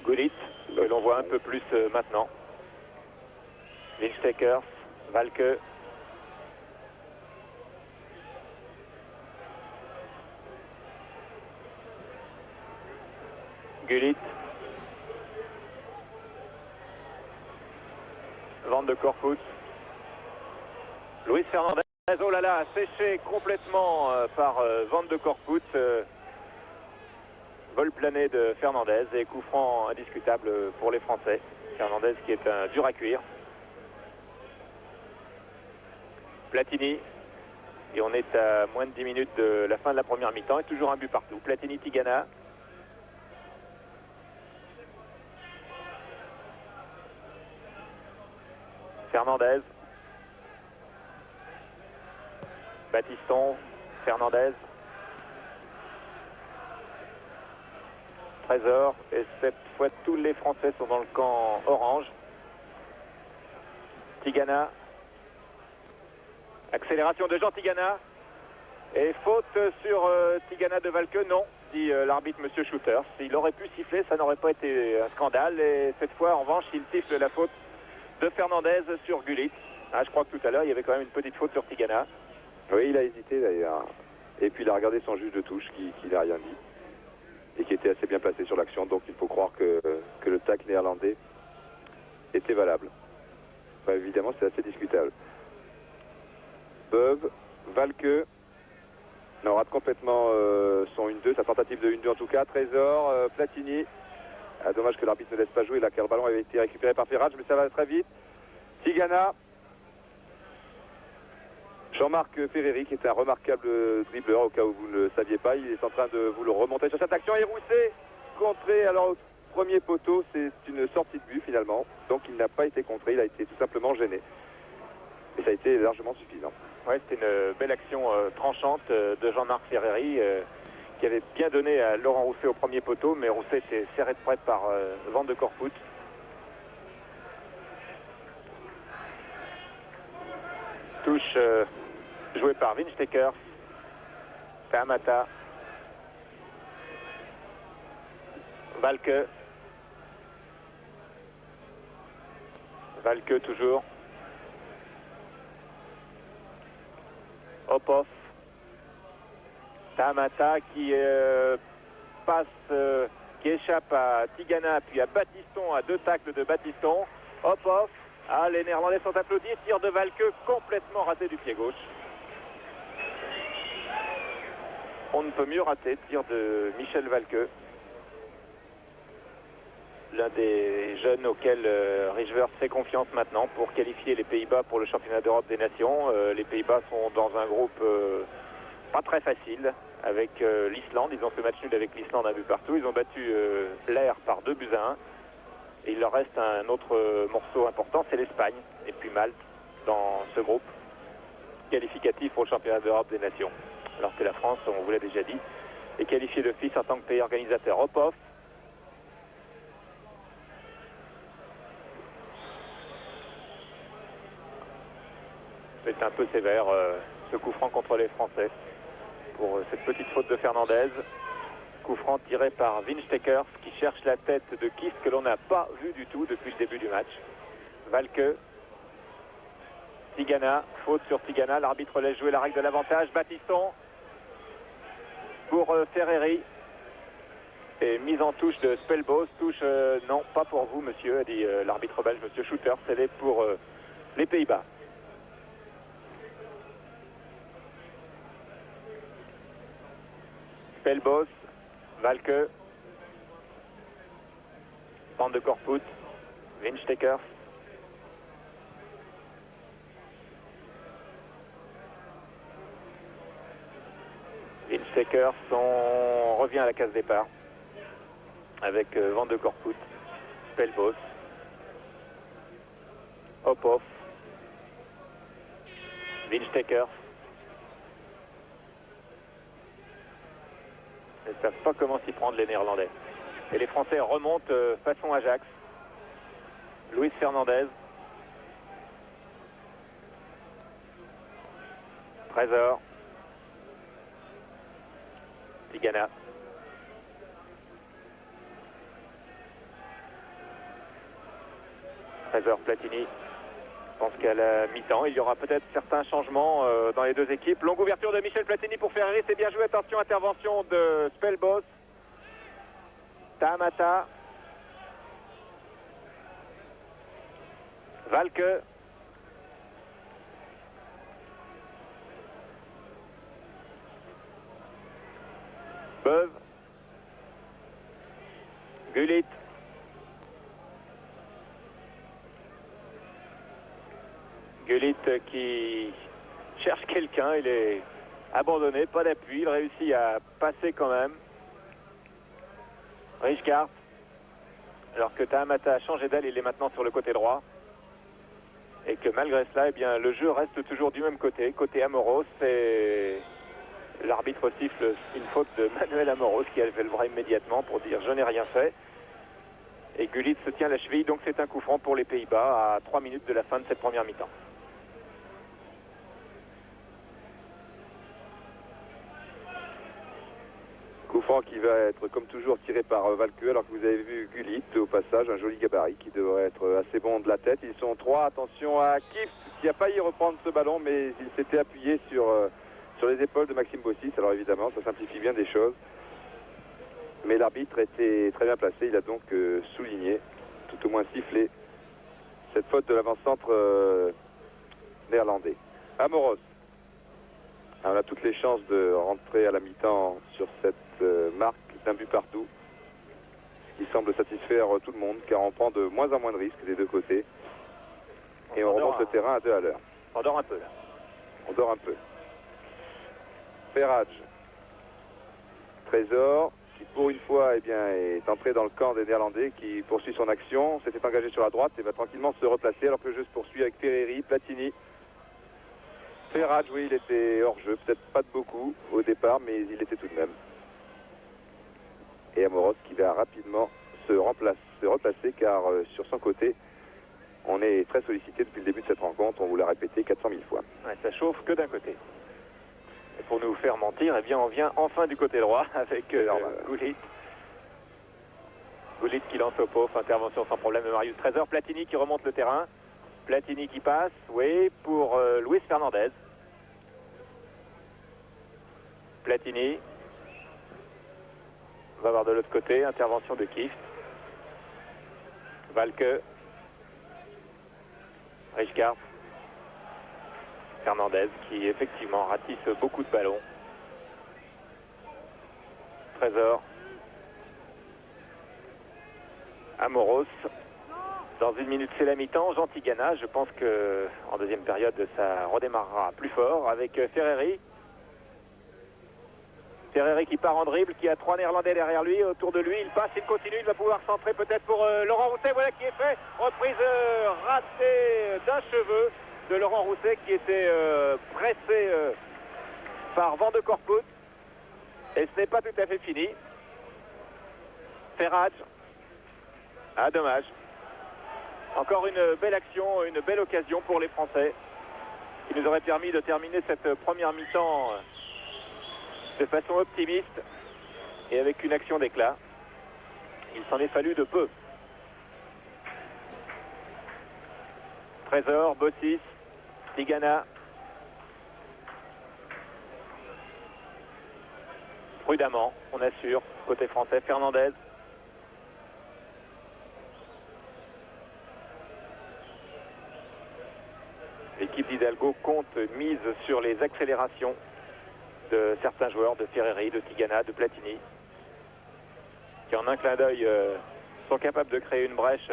Gullit, que l'on voit un peu plus maintenant. Winstekers, Valke. Gullit. Van de Corpus. Luis Fernandez, oh là là, séché complètement par Van de Corpus. Vol plané de Fernandez et coup franc indiscutable pour les Français. Fernandez qui est un dur à cuire. Platini. Et on est à moins de 10 minutes de la fin de la première mi-temps et toujours un but partout. Platini, Tigana. Fernandez. Battiston, Fernandez. Trésor. Et cette fois, tous les Français sont dans le camp orange. Tigana. Accélération de Jean Tigana. Et faute sur Tigana de Valke. Non, dit l'arbitre Monsieur Schuters. S'il aurait pu siffler, ça n'aurait pas été un scandale. Et cette fois, en revanche, il siffle la faute de Fernandez sur Gullit. Ah, je crois que tout à l'heure, il y avait quand même une petite faute sur Tigana. Oui, il a hésité d'ailleurs. Et puis il a regardé son juge de touche qui n'a rien dit. Et qui était assez bien placé sur l'action. Donc il faut croire que le tacle néerlandais était valable. Enfin, évidemment, c'est assez discutable. Beuve, Valke. Non, rate complètement son 1-2, sa tentative de 1-2 en tout cas. Trésor, Platini. Ah, dommage que l'arbitre ne laisse pas jouer là, car le ballon avait été récupéré par Ferrage, mais ça va très vite. Tigana. Jean-Marc Ferreri, qui est un remarquable dribbleur, au cas où vous ne le saviez pas, il est en train de vous le remonter sur cette action. Et Rousset, contré alors au premier poteau, c'est une sortie de but finalement. Donc il n'a pas été contré, il a été tout simplement gêné. Et ça a été largement suffisant. Ouais, c'était une belle action tranchante de Jean-Marc Ferreri qui avait bien donné à Laurent Rousset au premier poteau, mais Rousset était serré de près par Van de Corput. Touche jouée par Winstekers. Tahamata. Valke. Valke toujours. Opov. Tahamata qui passe qui échappe à Tigana, puis à Battiston, à 2 tacles de Battiston. Hop, off. Ah, les Néerlandais sont applaudis. Tir de Valke complètement raté du pied gauche. On ne peut mieux rater. Tir de Michel Valke. L'un des jeunes auxquels Rijvers fait confiance maintenant pour qualifier les Pays-Bas pour le championnat d'Europe des Nations. Les Pays-Bas sont dans un groupe pas très facile avec l'Islande. Ils ont fait match nul avec l'Islande, un but partout. Ils ont battu l'Air par 2-1. Et il leur reste un autre morceau important, c'est l'Espagne. Et puis Malte dans ce groupe qualificatif pour le championnat d'Europe des Nations. Alors que la France, on vous l'a déjà dit, est qualifiée d'office en tant que pays organisateur. Hop, off. C'est un peu sévère ce coup franc contre les Français pour cette petite faute de Fernandez. Coup franc tiré par Winstekers qui cherche la tête de Kist que l'on n'a pas vu du tout depuis le début du match. Valke, Tigana, faute sur Tigana, l'arbitre laisse jouer la règle de l'avantage. Battiston pour Ferreri et mise en touche de Spelbos. Touche, non, pas pour vous monsieur, a dit l'arbitre belge, monsieur Schooter, c'est pour les Pays-Bas. Spelbos, Valke, Van de Korput, Winstekers. Winstekers, on revient à la case départ avec Van de Korput, Spelbos, Hop-Off, Winstekers. Ils ne savent pas comment s'y prendre les Néerlandais. Et les Français remontent façon Ajax. Luis Fernandez. Trésor. Tigana. Trésor, Platini. Je pense qu'à la mi-temps, il y aura peut-être certains changements dans les deux équipes. Longue ouverture de Michel Platini pour Ferreri, c'est bien joué. Attention, intervention de Spelbos. Tamata. Valke. Beuve. Gullit. Gullit qui cherche quelqu'un, il est abandonné, pas d'appui, il réussit à passer quand même. Rijkaard, alors que Tahamata a changé d'aile, il est maintenant sur le côté droit. Et que malgré cela, eh bien, le jeu reste toujours du même côté, côté Amoros. Et l'arbitre siffle une faute de Manuel Amoros qui a levé le bras immédiatement pour dire je n'ai rien fait. Et Gullit se tient la cheville, donc c'est un coup franc pour les Pays-Bas à 3 minutes de la fin de cette première mi-temps. Coup franc qui va être comme toujours tiré par Valke, alors que vous avez vu Gullit au passage, un joli gabarit qui devrait être assez bon de la tête. Ils sont 3, attention à Kift qui a failli reprendre ce ballon, mais il s'était appuyé sur les épaules de Maxime Bossis. Alors évidemment ça simplifie bien des choses, mais l'arbitre était très bien placé, il a donc souligné, tout au moins sifflé cette faute de l'avant-centre néerlandais. Amoros. On a toutes les chances de rentrer à la mi-temps sur cette marque d'un but partout, ce qui semble satisfaire tout le monde, car on prend de moins en moins de risques des deux côtés. Et on remonte le terrain à 2 à l'heure. On dort un peu là. On dort un peu. Ferrage. Trésor, qui pour une fois eh bien, est entré dans le camp des Néerlandais, qui poursuit son action, s'était engagé sur la droite et va tranquillement se replacer, alors que le jeu se poursuit avec Ferreri, Platini. Ferrage, oui, il était hors jeu, peut-être pas de beaucoup au départ, mais il était tout de même. Et Amoros qui va rapidement se replacer, car sur son côté, on est très sollicité depuis le début de cette rencontre, on vous l'a répété 400 000 fois. Ouais, ça chauffe que d'un côté. Et pour nous faire mentir, eh bien, on vient enfin du côté droit avec Gullit. Gullit qui lance au pauvre, intervention sans problème de Marius Trésor. Platini qui remonte le terrain. Platini qui passe, oui, pour Luis Fernandez. Platini. On va voir de l'autre côté, intervention de Kieft. Valke. Rijkaard. Fernandez qui effectivement ratisse beaucoup de ballons. Trésor. Amoros. Dans une minute, c'est la mi-temps. Jean Tigana, je pense qu'en deuxième période, ça redémarrera plus fort avec Ferreri. Ferreri qui part en dribble, qui a 3 Néerlandais derrière lui. Autour de lui, il passe, il continue, il va pouvoir centrer peut-être pour Laurent Rousset. Voilà qui est fait. Reprise ratée d'un cheveu de Laurent Rousset qui était pressé par Van de Corput. Et ce n'est pas tout à fait fini. Ferrage. Ah, dommage. Encore une belle action, une belle occasion pour les Français qui nous aurait permis de terminer cette première mi-temps de façon optimiste et avec une action d'éclat. Il s'en est fallu de peu. Trésor, Bossis, Tigana. Prudemment, on assure, côté français, Fernandez. L'équipe d'Hidalgo compte mise sur les accélérations de certains joueurs, de Ferreri, de Tigana, de Platini, qui en un clin d'œil sont capables de créer une brèche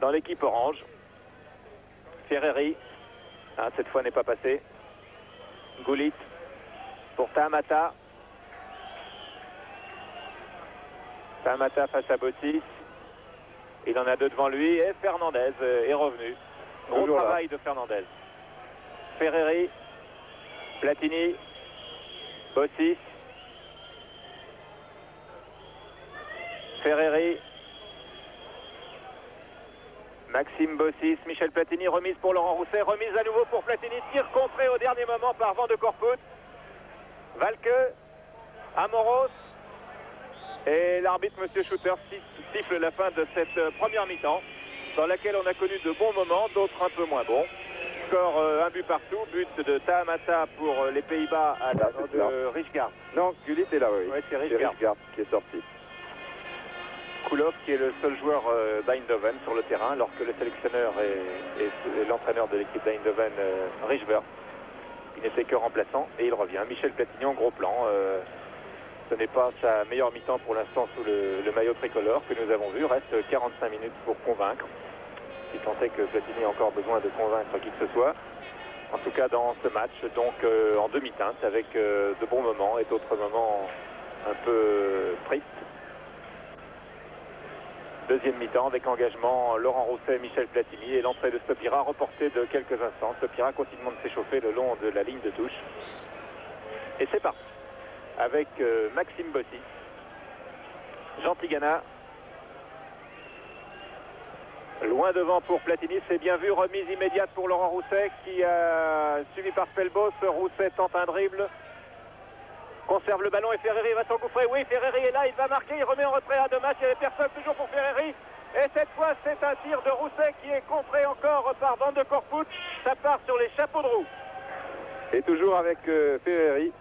dans l'équipe orange. Ferreri, cette fois n'est pas passé. Goulit pour Tahamata. Tahamata face à Bossis. Il en a 2 devant lui et Fernandez est revenu. Gros travail de Fernandez. Ferreri, Platini, Bossis, Ferreri, Maxime Bossis, Michel Platini, remise pour Laurent Rousset, remise à nouveau pour Platini, tir contré au dernier moment par Van de Corput. Valke, Amoros, et l'arbitre M. Schooter siffle la fin de cette première mi-temps, dans laquelle on a connu de bons moments, d'autres un peu moins bons. Score 1 but partout, but de Tahamata pour les Pays-Bas à la de Rijkaard. Non, Gullit est là, oui. Ouais, c'est Rijkaard qui est sorti. Koulov qui est le seul joueur d'Eindhoven sur le terrain, alors que le sélectionneur et l'entraîneur de l'équipe d'Eindhoven, Rijkaard, il n'était que remplaçant et il revient. Michel Platini en gros plan. Ce n'est pas sa meilleure mi-temps pour l'instant sous le maillot tricolore que nous avons vu. Reste 45 minutes pour convaincre. Si tant est que Platini a encore besoin de convaincre qui que ce soit. En tout cas dans ce match, donc en demi-teinte, avec de bons moments et d'autres moments un peu tristes. Deuxième mi-temps avec engagement Laurent Rousset, Michel Platini et l'entrée de Stopira reportée de quelques instants. Stopira continue de s'échauffer le long de la ligne de touche. Et c'est parti. Avec Maxime Bossis, Jean Tigana. Loin devant pour Platini, c'est bien vu, remise immédiate pour Laurent Rousset qui a suivi par Spelbos. Rousset tente un dribble, conserve le ballon et Ferreri va s'engouffrer. Oui, Ferreri est là, il va marquer, il remet en retrait à dommage, il n'y avait personne toujours pour Ferreri. Et cette fois, c'est un tir de Rousset qui est contré encore par Van de Corput. Ça part sur les chapeaux de roue. Et toujours avec Ferreri,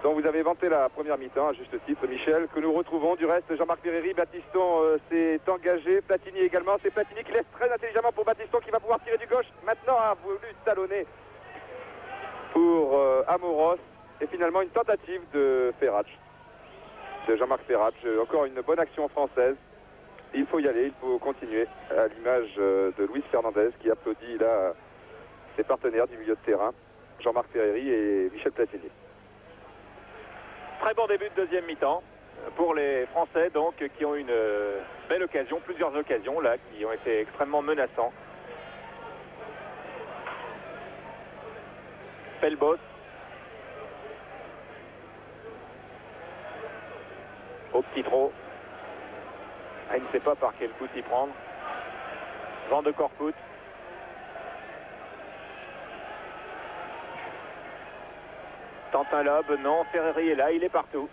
dont vous avez vanté la première mi-temps, à juste titre, Michel, que nous retrouvons. Du reste, Jean-Marc Ferreri, Battiston s'est engagé, Platini également. C'est Platini qui laisse très intelligemment pour Battiston qui va pouvoir tirer du gauche. Maintenant a voulu talonner pour Amoros. Et finalement, une tentative de Ferrage, de Jean-Marc Ferrage. Encore une bonne action française. Il faut y aller, il faut continuer, à l'image de Luis Fernandez qui applaudit là ses partenaires du milieu de terrain, Jean-Marc Ferreri et Michel Platini. Très bon début de deuxième mi-temps pour les Français donc qui ont une belle occasion, plusieurs occasions là qui ont été extrêmement menaçants. Pelbos. Au petit trot. Il ne sait pas par quel coup s'y prendre. Van de Corput. Tente un lob, non, Ferreri est là, il est partout.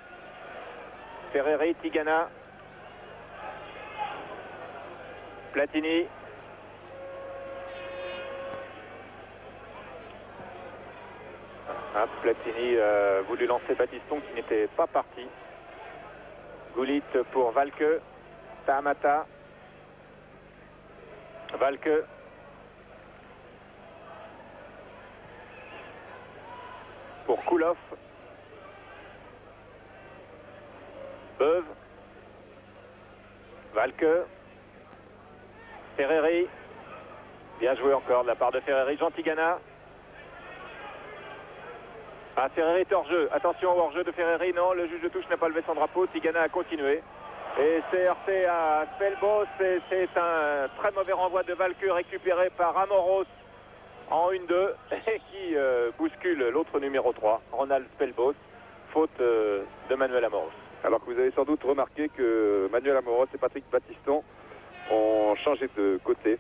Ferreri, Tigana. Platini. Platini voulu lancer Battiston qui n'était pas parti. Goulit pour Valke. Tahamata. Valke. Pour Koulov. Beuve. Valke. Ferreri. Bien joué encore de la part de Ferreri. Jean Tigana. Ah, Ferreri est hors jeu. Attention au hors-jeu de Ferreri. Non, le juge de touche n'a pas levé son drapeau. Tigana a continué. Et c'est heurté à Spelbos. C'est un très mauvais renvoi de Valke récupéré par Amoros en 1-2 et qui bouscule l'autre numéro 3, Ronald Spelbos. Faute de Manuel Amoros. Alors que vous avez sans doute remarqué que Manuel Amoros et Patrick Battiston ont changé de côté.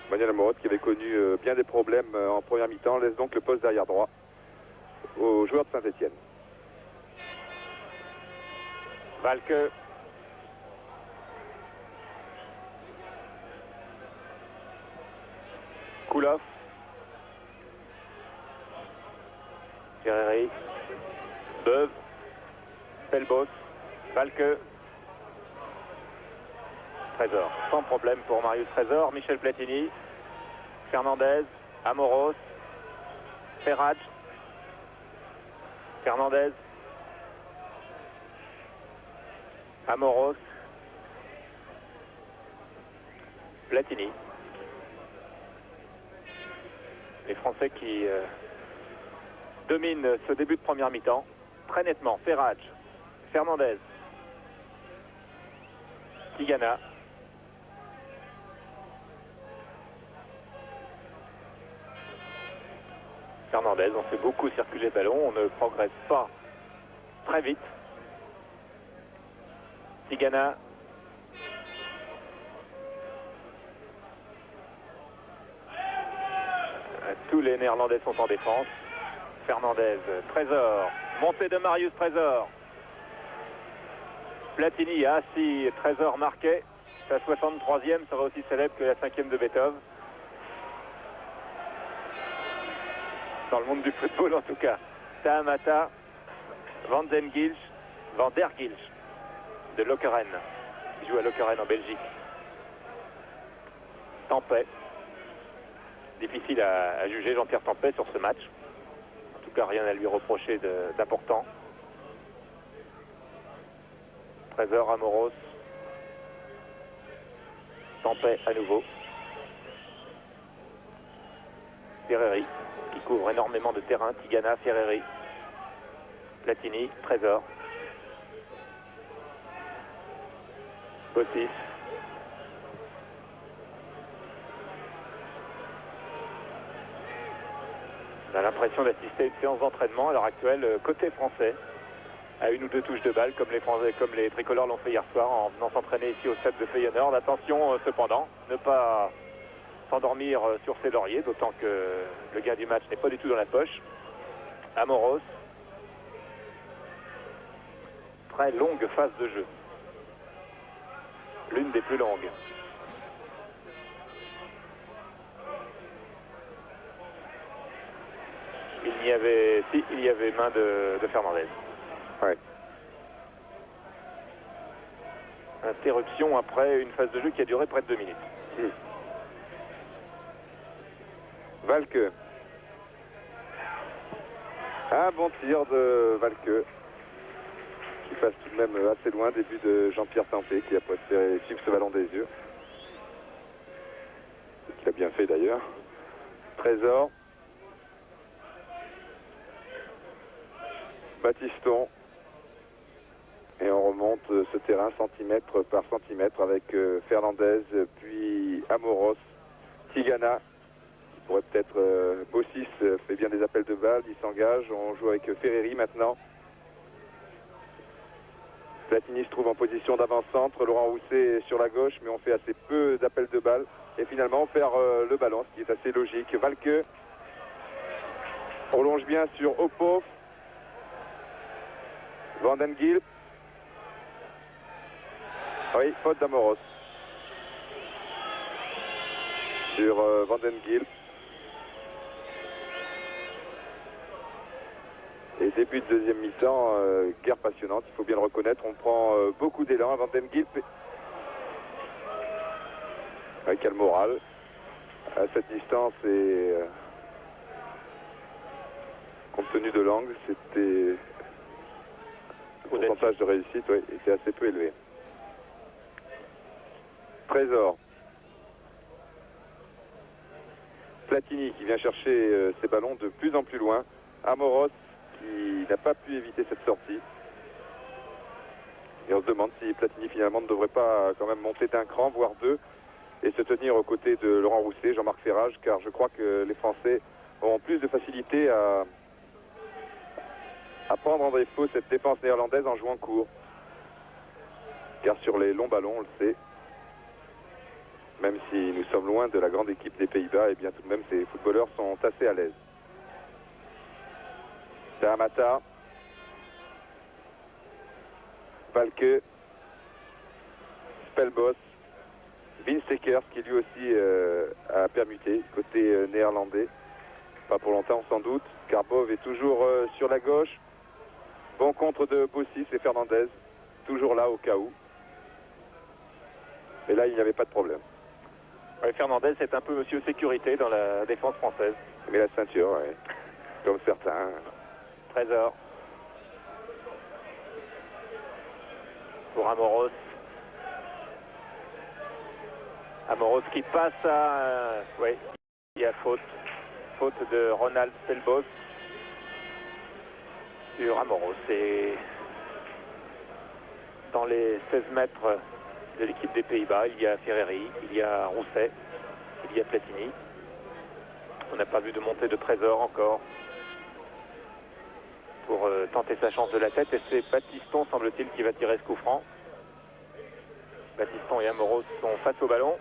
Manuel Amoros, qui avait connu bien des problèmes en première mi-temps, laisse donc le poste d'arrière droit aux joueurs de Saint-Etienne. Valke. Koulov. Ferreri. Beuve. Spelbos. Valke. Trésor. Sans problème pour Marius Trésor. Michel Platini. Fernandez. Amoros. Ferraj. Fernandez. Amoros. Platini. Les Français qui dominent ce début de première mi-temps très nettement. Ferraj. Fernandez. Tigana. Fernandez, on fait beaucoup circuler le ballon, on ne progresse pas très vite. Tigana. Tous les Néerlandais sont en défense. Fernandez, Trésor, montée de Marius Trésor. Platini, si Trésor marquait, sa 63e serait aussi célèbre que la 5e de Beethoven. Dans le monde du football en tout cas. Tahamata, Van der Gilch de Lokeren, qui joue à Lokeren en Belgique. Tempet. Difficile à juger Jean-Pierre Tempet sur ce match. En tout cas, rien à lui reprocher d'important. Trésor, Amoros. Tempet à nouveau. Ferreri, qui couvre énormément de terrain. Tigana, Ferreri. Platini, Trésor. Bossis. On a l'impression d'assister à une séance d'entraînement à l'heure actuelle côté français, à une ou deux touches de balle comme les tricolores l'ont fait hier soir en venant s'entraîner ici au stade de Feyenoord. Attention cependant, ne pas s'endormir sur ses lauriers, d'autant que le gain du match n'est pas du tout dans la poche. Amoros. Très longue phase de jeu. L'une des plus longues. Il y avait main de Fernandez. Ouais. Interruption après une phase de jeu qui a duré près de 2 minutes. Valke. Un bon tir de Valke, qui passe tout de même assez loin. Début de Jean-Pierre Tempet, qui a préféré suivre ce ballon des yeux. Ce qu'il a bien fait d'ailleurs. Trésor. Battiston. Et on remonte ce terrain centimètre par centimètre avec Fernandez, puis Amoros, Tigana, qui pourrait peut-être... Bossis fait bien des appels de balles, il s'engage. On joue avec Ferreri maintenant. Platini se trouve en position d'avant-centre. Laurent Rousset est sur la gauche, mais on fait assez peu d'appels de balles. Et finalement, on perd le ballon, ce qui est assez logique. Valke prolonge bien sur Oppo. Van den Gilp. Oui, faute d'Amoros. Sur Van den Gilp. Et Début de deuxième mi-temps, guerre passionnante, il faut bien le reconnaître. On prend beaucoup d'élan. Van den Gilp avec le moral. À cette distance et compte tenu de l'angle, c'était le pourcentage de réussite était assez peu élevé. Trésor. Platini qui vient chercher ses ballons de plus en plus loin. Amoros qui n'a pas pu éviter cette sortie. Et on se demande si Platini finalement ne devrait pas quand même monter d'un cran, voire deux, et se tenir aux côtés de Laurent Rousset, Jean-Marc Ferrage, car je crois que les Français auront plus de facilité à prendre en défaut cette défense néerlandaise en jouant court. Car sur les longs ballons, on le sait, même si nous sommes loin de la grande équipe des Pays-Bas, et bien tout de même ces footballeurs sont assez à l'aise. Tahamata, Valke, Spelbos, Vince Ekers qui lui aussi a permuté côté néerlandais. Pas pour longtemps sans doute. Karbov est toujours sur la gauche. Bon contre de Bossis et Fernandez. Toujours là au cas où. Et là il n'y avait pas de problème. Ouais, Fernandez est un peu monsieur sécurité dans la défense française. Mais la ceinture, ouais. Comme certains. Trésor. Pour Amoros. Amoros qui passe à... oui, il y a faute. Faute de Ronald Spelbos sur Amoros. Et dans les 16 mètres de l'équipe des Pays-Bas, il y a Ferreri, il y a Rousset, il y a Platini. On n'a pas vu de montée de Trésor encore pour tenter sa chance de la tête. Et c'est Batiston, semble-t-il, qui va tirer ce coup franc. Batiston et Amoros sont face au ballon.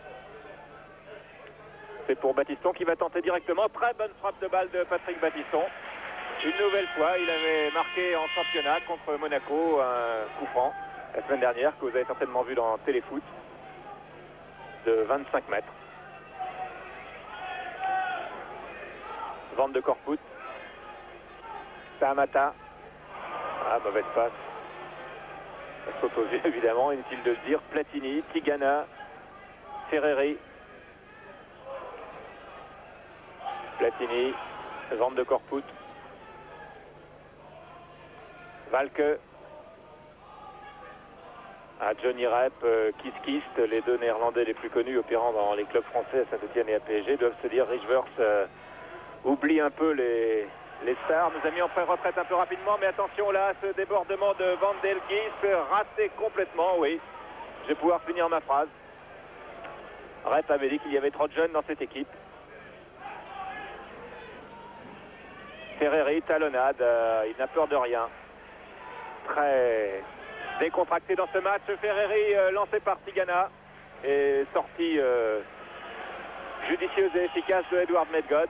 C'est pour Batiston qui va tenter directement. Très bonne frappe de balle de Patrick Batiston. Une nouvelle fois, il avait marqué en championnat contre Monaco un coup franc la semaine dernière que vous avez certainement vu dans Téléfoot de 25 mètres. Van de Corput. Tahamata. Ah, mauvaise passe. Ça saute aux yeux évidemment, inutile de le dire. Platini, Tigana, Ferreri. Platini, Van de Corput, Valke, Johnny Rep, Kiskist, les deux néerlandais les plus connus opérant dans les clubs français à Saint-Etienne et à PSG, doivent se dire Rijvers oublie un peu les stars. Nous a mis en pré-retraite un peu rapidement, mais attention là, ce débordement de Van der Gilp, raté complètement, oui. Je vais pouvoir finir ma phrase. Rep avait dit qu'il y avait trop de jeunes dans cette équipe. Ferreri, talonnade, il n'a peur de rien. Très décontracté dans ce match. Ferreri lancé par Tigana et sortie judicieuse et efficace de Edward Medgod.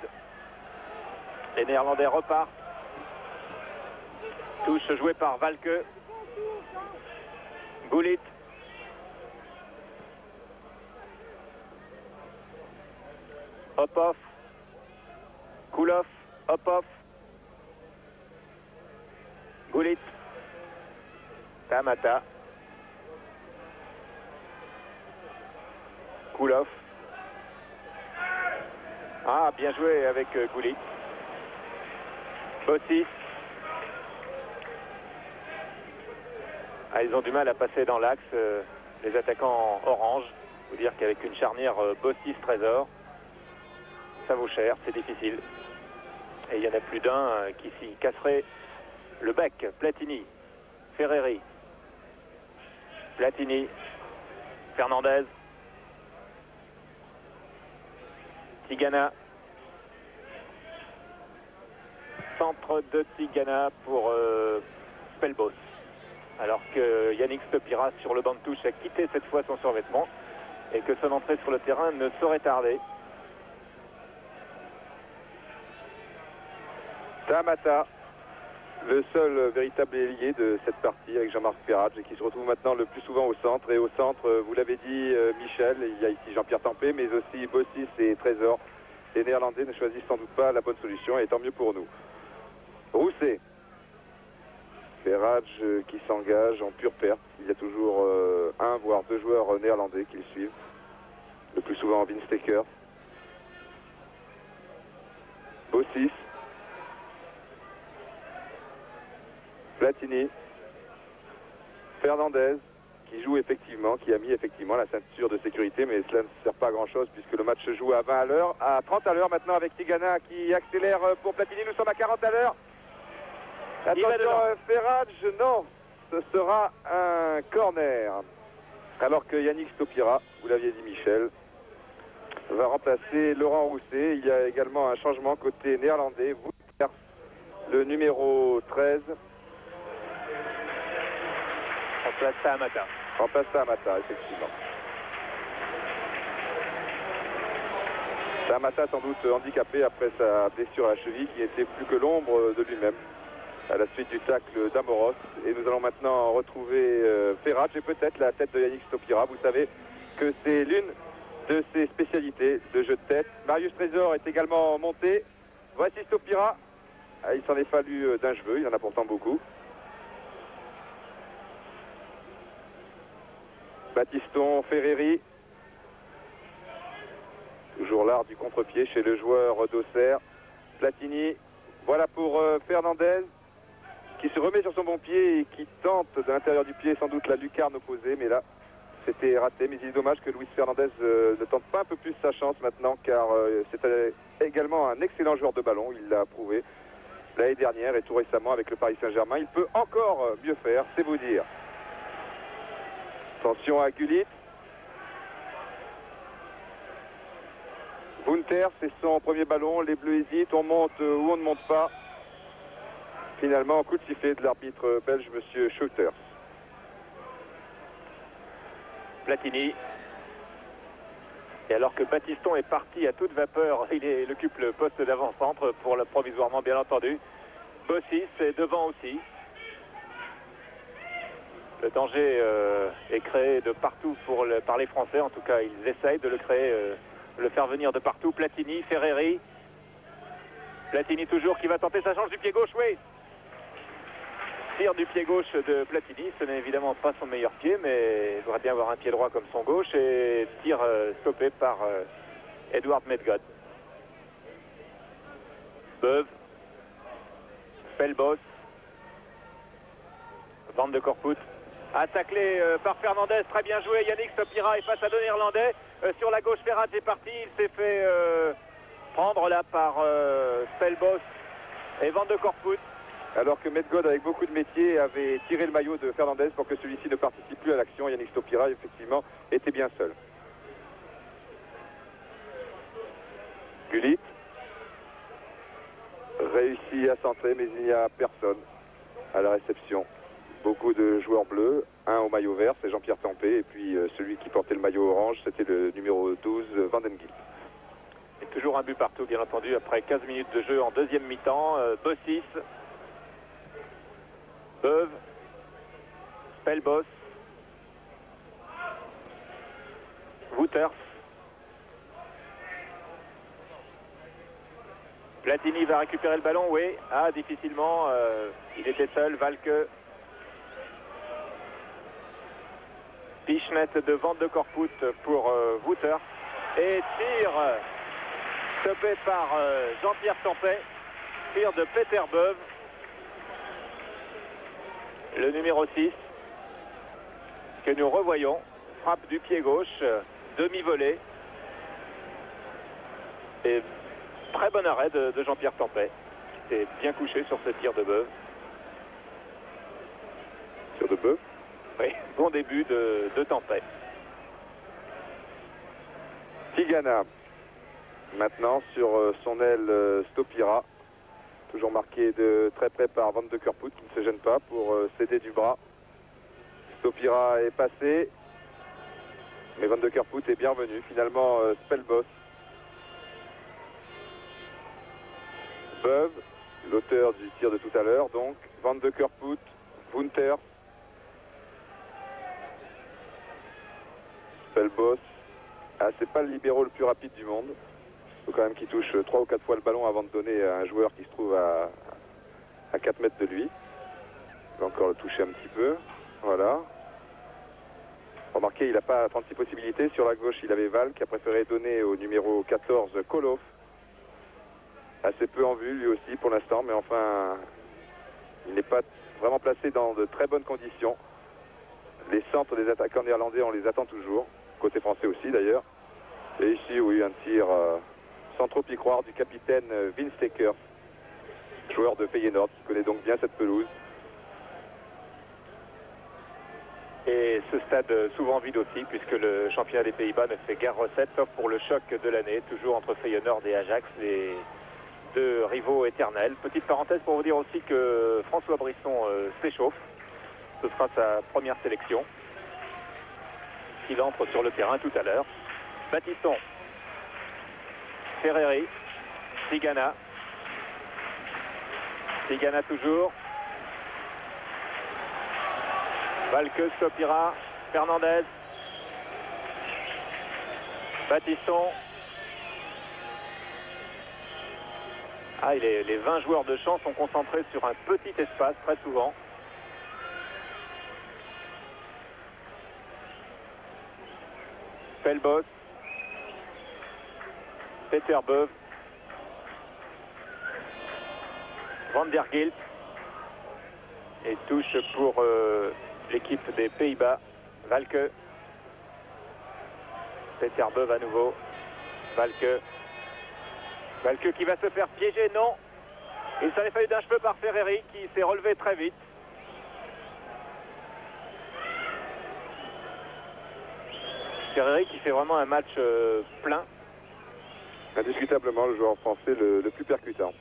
Les Néerlandais repartent. Touche jouée par Valke. Gullit. Hophoff. Koulhoff. Hophoff. Gullit. Tahamata. Koulhoff. Ah, bien joué avec Gullit. Bossis. Ah, ils ont du mal à passer dans l'axe, les attaquants orange. Il faut dire qu'avec une charnière Bossis-Trésor, ça vaut cher, c'est difficile. Et il y en a plus d'un qui s'y casserait le bec. Platini, Ferreri, Platini, Fernandez, Tigana, centre de Tigana pour Spelbos. Alors que Yannick Stopira sur le banc de touche a quitté cette fois son survêtement et que son entrée sur le terrain ne saurait tarder. Tahamata, le seul véritable ailier de cette partie avec Jean-Marc Ferrage et qui se retrouve maintenant le plus souvent au centre. Et au centre, vous l'avez dit, Michel, il y a ici Jean-Pierre Tempé, mais aussi Bossis et Trésor. Les Néerlandais ne choisissent sans doute pas la bonne solution et tant mieux pour nous. Rousset, Ferrage qui s'engage en pure perte. Il y a toujours un voire deux joueurs néerlandais qui le suivent. Le plus souvent Vince Stekers. Bossis. Platini. Fernandez qui joue effectivement, qui a mis effectivement la ceinture de sécurité, mais cela ne sert pas à grand chose puisque le match se joue à 20 à l'heure, à 30 à l'heure maintenant avec Tigana qui accélère pour Platini. Nous sommes à 40 à l'heure. Attention, Ferrage, non, ce sera un corner. Alors que Yannick Stopira, vous l'aviez dit Michel, va remplacer Laurent Rousset. Il y a également un changement côté néerlandais. Wouters, le numéro 13. Remplace Saamata. Remplace Saamata, effectivement. Saamata sans doute handicapé après sa blessure à la cheville qui n'était plus que l'ombre de lui-même à la suite du tacle d'Amoros. Et nous allons maintenant retrouver Ferrage et peut-être la tête de Yannick Stopira. Vous savez que c'est l'une de ses spécialités de jeu de tête. Marius Trésor est également monté. Voici Stopira. Il s'en est fallu d'un cheveu, il en a pourtant beaucoup. Battiston, Ferreri. Toujours l'art du contre-pied chez le joueur d'Auxerre. Platini. Voilà pour Fernandez qui se remet sur son bon pied et qui tente de l'intérieur du pied sans doute la lucarne opposée. Mais là, c'était raté. Mais il est dommage que Luis Fernandez ne tente pas un peu plus sa chance maintenant car c'était également un excellent joueur de ballon. Il l'a prouvé l'année dernière et tout récemment avec le Paris Saint-Germain. Il peut encore mieux faire, c'est vous dire. Attention à Gullit. Wunther, c'est son premier ballon. Les Bleus hésitent. On monte ou on ne monte pas. Finalement, coup de sifflet de l'arbitre belge, monsieur Schulters. Platini. Et alors que Battiston est parti à toute vapeur, il occupe le poste d'avant-centre pour le provisoirement, bien entendu. Bossis est devant aussi. Le danger est créé de partout par les Français. En tout cas, ils essayent de le créer, le faire venir de partout. Platini, Ferreri. Platini toujours qui va tenter sa chance du pied gauche, oui. Tir du pied gauche de Platini. Ce n'est évidemment pas son meilleur pied, mais il devrait bien avoir un pied droit comme son gauche. Et tir stoppé par Edward Medgod. Beuve. Pelbos. Van de Corput. Taclé par Fernandez, très bien joué. Yannick Stopira est face à deux Néerlandais. Sur la gauche, Ferrage est parti. Il s'est fait prendre là par Pelbos et Van de Corput. Alors que Medgod, avec beaucoup de métier, avait tiré le maillot de Fernandez pour que celui-ci ne participe plus à l'action. Yannick Stopira, effectivement, était bien seul. Gullit réussit à centrer, mais il n'y a personne à la réception. Beaucoup de joueurs bleus, un au maillot vert, c'est Jean-Pierre Tempé, et puis celui qui portait le maillot orange, c'était le numéro 12, Van den Gilp. Et toujours un but partout, bien entendu, après 15 minutes de jeu en deuxième mi-temps. Bossis, Beuve, Pelbos, Wouters. Platini va récupérer le ballon, oui. Difficilement, il était seul, Valke. Pichnet de Van de Corput pour Wouters. Et tir stoppé par Jean-Pierre Tempet. Tir de Peter Beuve. Le numéro 6 que nous revoyons. Frappe du pied gauche, demi-volée. Et très bon arrêt de Jean-Pierre Tempet. Qui s'est bien couché sur ce tir de Beuve. Tir de Beuve? Oui, bon début de Tempet. Tigana, maintenant sur son aile Stopira, toujours marqué de très près par Van de Corput qui ne se gêne pas pour céder du bras. Stopira est passé, mais Van de Corput est bien revenu. Finalement, Pelbos. Beuve, l'auteur du tir de tout à l'heure, donc Van de Corput, Wunther. Pelbos, c'est pas le libéro le plus rapide du monde. Il faut quand même qu'il touche 3 ou 4 fois le ballon avant de donner à un joueur qui se trouve à 4 mètres de lui. Il va encore le toucher un petit peu. Voilà. Remarquez, il n'a pas 36 possibilités. Sur la gauche, il avait Val qui a préféré donner au numéro 14, Koloff. Assez peu en vue lui aussi pour l'instant, mais enfin, il n'est pas vraiment placé dans de très bonnes conditions. Les centres des attaquants néerlandais, on les attend toujours. Côté français aussi d'ailleurs. Et ici, oui, un tir sans trop y croire du capitaine Vince Stekers, joueur de Feyenoord qui connaît donc bien cette pelouse. Et ce stade souvent vide aussi, puisque le championnat des Pays-Bas ne fait guère recette, sauf pour le choc de l'année, toujours entre Feyenoord et Ajax, les deux rivaux éternels. Petite parenthèse pour vous dire aussi que François Brisson s'échauffe. Ce sera sa première sélection. Il entre sur le terrain tout à l'heure. Battiston, Ferreri, Tigana. Tigana toujours. Valque, Stopira, Fernandez, Battiston. Ah, les 20 joueurs de champ sont concentrés sur un petit espace très souvent. Pelbos, Peter Beuve, Van der Gilt et touche pour l'équipe des Pays-Bas. Valque, Peter Beuve à nouveau, Valque qui va se faire piéger, non. Il s'en est fallu d'un cheveu par Ferreri qui s'est relevé très vite. Ferreri qui fait vraiment un match plein. Indiscutablement le joueur français le plus percutant.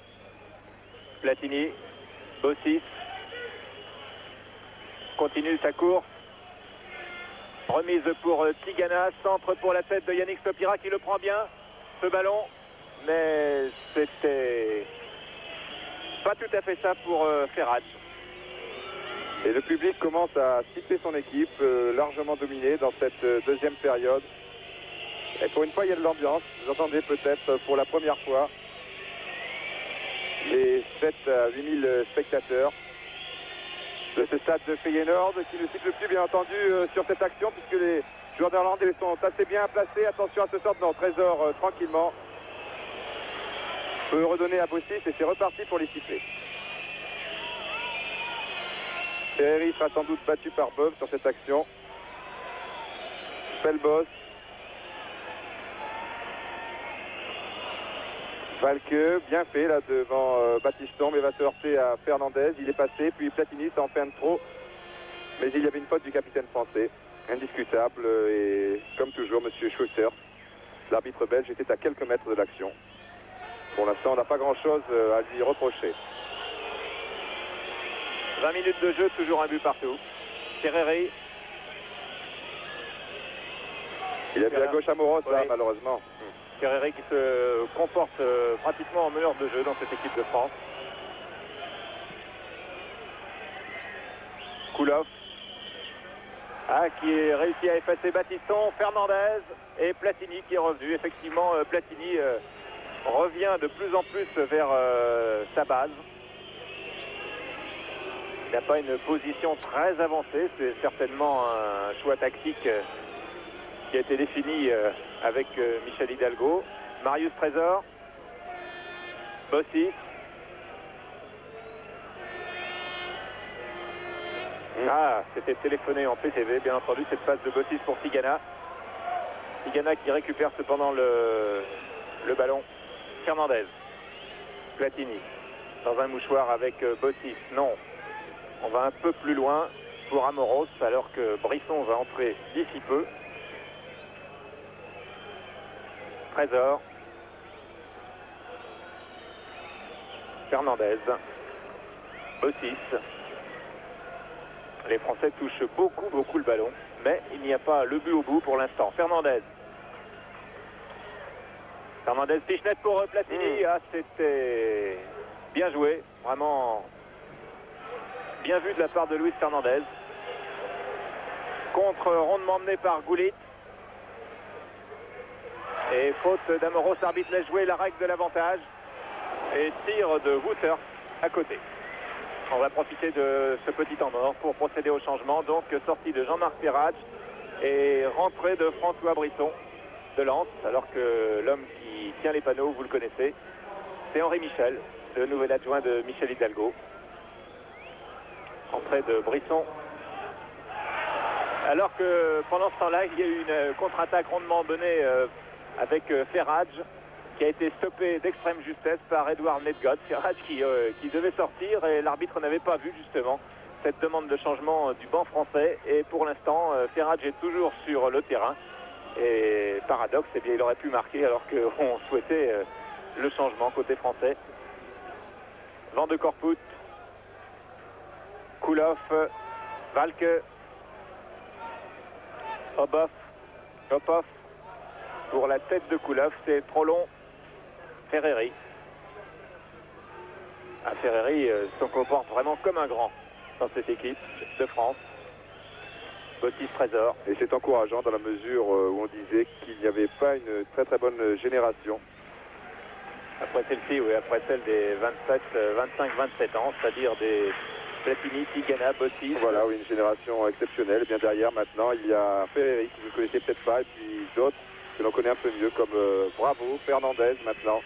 Platini, Bossis continue sa course. Remise pour Tigana, centre pour la tête de Yannick Stopira qui le prend bien, ce ballon. Mais c'était pas tout à fait ça pour Ferrat. Et le public commence à citer son équipe, largement dominée dans cette deuxième période. Et pour une fois, il y a de l'ambiance. Vous entendez peut-être pour la première fois les 7 à 8 000 spectateurs de ce stade de Feyenoord qui ne siffle plus, bien entendu, sur cette action, puisque les joueurs néerlandais sont assez bien placés. Attention à ce sort, non, Trésor tranquillement peut redonner à Bossis et c'est reparti pour les sifflets. Ferreri sera sans doute battu par Beuve sur cette action. Pelbos. Valque, bien fait là devant Battiston, mais va se heurter à Fernandez. Il est passé, puis Platini s'en fait un de trop. Mais il y avait une faute du capitaine français, indiscutable. Et comme toujours, M. Schulter, l'arbitre belge, était à quelques mètres de l'action. Pour l'instant, on n'a pas grand-chose à lui reprocher. 20 minutes de jeu, toujours un but partout. Ferreri. Il a vu à gauche Amoros, là, malheureusement. Ferreri qui se comporte pratiquement en meneur de jeu dans cette équipe de France. Koloff. Qui réussit à effacer Battiston. Fernandez et Platini qui est revenu. Effectivement, Platini revient de plus en plus vers sa base. Il n'a pas une position très avancée. C'est certainement un choix tactique qui a été défini avec Michel Hidalgo. Marius Trésor. Bossis. Ah, c'était téléphoné en PCV, bien entendu, cette passe de Bossis pour Tigana. Tigana qui récupère cependant le ballon. Fernandez. Platini. Dans un mouchoir avec Bossis. Non. On va un peu plus loin pour Amoros, alors que Brisson va entrer d'ici peu. Trésor. Fernandez. Bossis. Les Français touchent beaucoup le ballon, mais il n'y a pas le but au bout pour l'instant. Fernandez. Fernandez Pichnet pour Platini. Ah, c'était bien joué, vraiment bien vu de la part de Luis Fernandez. Contre rondement mené par Gullit. Et faute d'Amoros, arbitre laisse jouer la règle de l'avantage. Et tir de Wouters à côté. On va profiter de ce petit temps mort pour procéder au changement. Donc sortie de Jean-Marc Ferrage et rentrée de François Brisson de Lens, alors que l'homme qui tient les panneaux, vous le connaissez, c'est Henri Michel, le nouvel adjoint de Michel Hidalgo. Entrée de Brisson. Alors que pendant ce temps-là, il y a eu une contre-attaque rondement menée avec Ferrage, qui a été stoppé d'extrême justesse par Edouard Medgod. Ferrage qui devait sortir et l'arbitre n'avait pas vu justement cette demande de changement du banc français. Et pour l'instant, Ferrage est toujours sur le terrain. Et paradoxe, eh bien, il aurait pu marquer alors qu'on souhaitait le changement côté français. Van de Corput, Koulhoff, Valke, Hopov. Pour la tête de Koulhoff, c'est trop long. Ferreri. Ferreri se comporte vraiment comme un grand dans cette équipe de France. Bottis Trésor. Et c'est encourageant dans la mesure où on disait qu'il n'y avait pas une très très bonne génération. Après celle-ci, oui, après celle des 25-27 ans, c'est-à-dire des Platini, Tigana, Bottis. Voilà, oui, une génération exceptionnelle. Et bien derrière, maintenant, il y a Ferreri, que vous ne connaissez peut-être pas, et puis d'autres que l'on connaît un peu mieux, comme Bravo, Fernandez maintenant,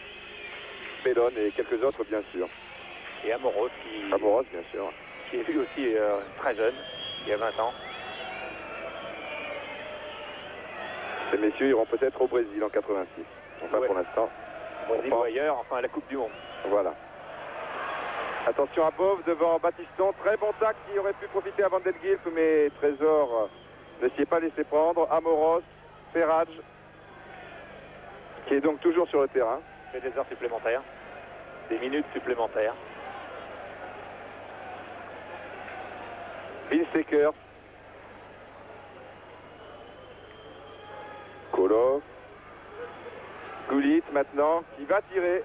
Bellone et quelques autres, bien sûr. Et Amoros, bien sûr. Qui est lui aussi très jeune, il y a 20 ans. Ces messieurs iront peut-être au Brésil en 86. Enfin, ouais. Pour l'instant. Au Brésil ou ailleurs, enfin à la Coupe du Monde. Voilà. Attention à Bove devant Battiston. Très bon tac qui aurait pu profiter à Van den Gilp, mais Trésor ne s'y est pas laissé prendre. Amoros, Ferrage, qui est donc toujours sur le terrain. Il fait des heures supplémentaires, des minutes supplémentaires. Bill Stekers. Koulhoff. Gullit maintenant, qui va tirer.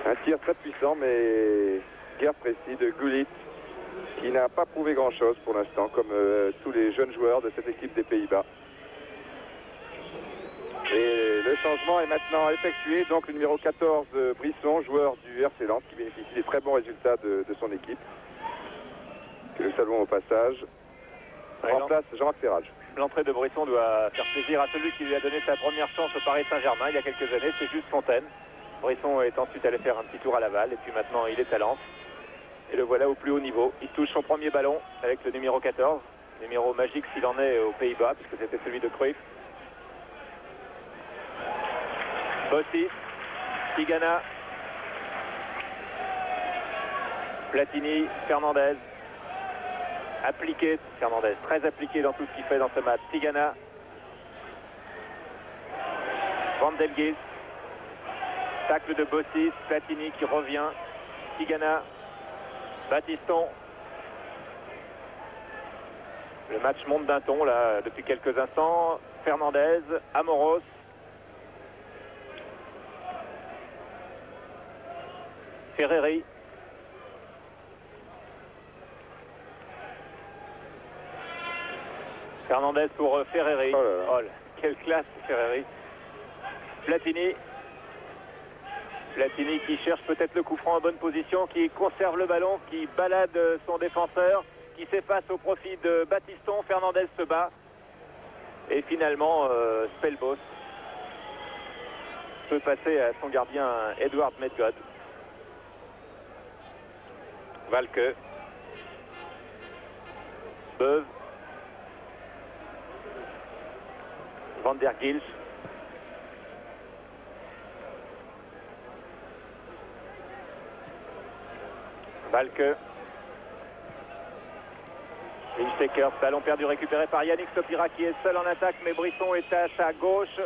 Un tir très puissant, mais guère précis de Gullit, qui n'a pas prouvé grand-chose pour l'instant, comme tous les jeunes joueurs de cette équipe des Pays-Bas. Et le changement est maintenant effectué. Donc le numéro 14, Brisson, joueur du RC Lens, qui bénéficie des très bons résultats de son équipe. Que nous saluons au passage. Remplace Jean-Marc Ferrage. L'entrée de Brisson doit faire plaisir à celui qui lui a donné sa première chance au Paris Saint-Germain il y a quelques années, c'est Juste Fontaine. Brisson est ensuite allé faire un petit tour à Laval et puis maintenant il est à Lens. Et le voilà au plus haut niveau. Il touche son premier ballon avec le numéro 14, numéro magique s'il en est aux Pays-Bas, puisque c'était celui de Cruyff. Bottis, Tigana, Platini, Fernandez. Appliqué, Fernandez, très appliqué dans tout ce qu'il fait dans ce match. Tigana, Van den Gilp, tacle de Bottis, Platini qui revient, Tigana, Battiston. Le match monte d'un ton là depuis quelques instants. Fernandez, Amoros. Ferreri. Fernandez pour Ferreri. Oh là là. Oh là, quelle classe Ferreri. Platini. Platini qui cherche peut-être le coup franc en bonne position, qui conserve le ballon, qui balade son défenseur, qui s'efface au profit de Battiston. Fernandez se bat. Et finalement, Spelbos peut passer à son gardien Edouard Medgod. Valke. Beuve. Van der Gilp. Valke. Stekers, ballon perdu récupéré par Yannick Sopira qui est seul en attaque, mais Brisson est à sa gauche.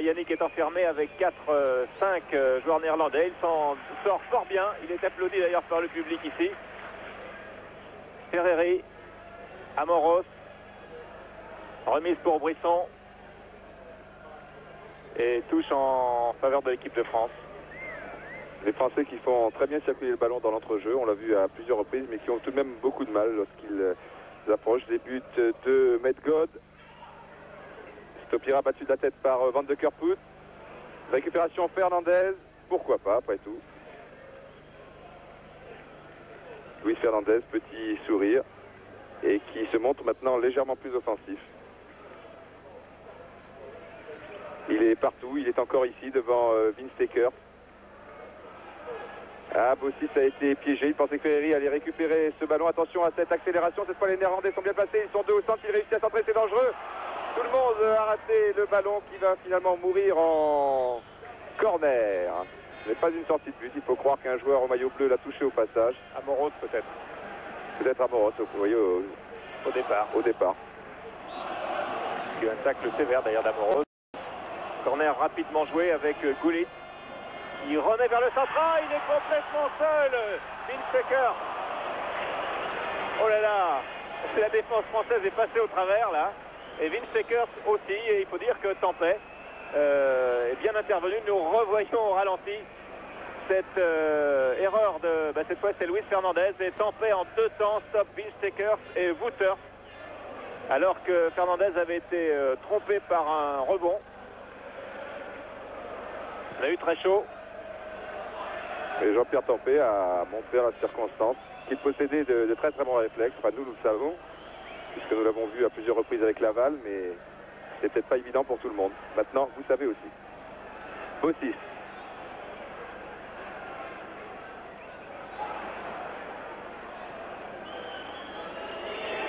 Yannick est enfermé avec 4-5 joueurs néerlandais. Il s'en sort fort bien. Il est applaudi d'ailleurs par le public ici. Ferreri, Amoros. Remise pour Brisson. Et touche en faveur de l'équipe de France. Les Français qui font très bien circuler le ballon dans l'entrejeu, on l'a vu à plusieurs reprises, mais qui ont tout de même beaucoup de mal lorsqu'ils approchent des buts de Medgod. Stopira battu de la tête par Van de Kerput. Récupération Fernandez, pourquoi pas après tout. Luis Fernandez, petit sourire, et qui se montre maintenant légèrement plus offensif. Il est partout, il est encore ici devant Vince Taker. Ah, Bossis a été piégé, il pensait que Ferreri allait récupérer ce ballon. Attention à cette accélération, cette fois les Néerlandais sont bien placés, ils sont deux au centre, ils réussissent à centrer, c'est dangereux. Tout le monde a raté le ballon qui va finalement mourir en corner. Ce n'est pas une sortie de but, il faut croire qu'un joueur au maillot bleu l'a touché au passage. Amoros peut-être. Peut-être Amoros, vous voyez, Au départ. Au départ. Il y a un tacle sévère d'ailleurs d'Amoros. Corner rapidement joué avec Gullit. Il remet vers le central, il est complètement seul. Vince Taker. Oh là là, la défense française est passée au travers là. Et Vince Taker aussi, et il faut dire que Tempet est bien intervenu. Nous revoyons au ralenti cette erreur de, cette fois c'est Luis Fernandez, et Tempet en deux temps stop Vince Taker et Wouters. Alors que Fernandez avait été trompé par un rebond. On a eu très chaud. Et Jean-Pierre Tempet a montré à la circonstance qu'il possédait de très très bons réflexes. Enfin, nous le savons, puisque nous l'avons vu à plusieurs reprises avec Laval, mais c'est peut-être pas évident pour tout le monde. Maintenant, vous savez aussi. Bossis.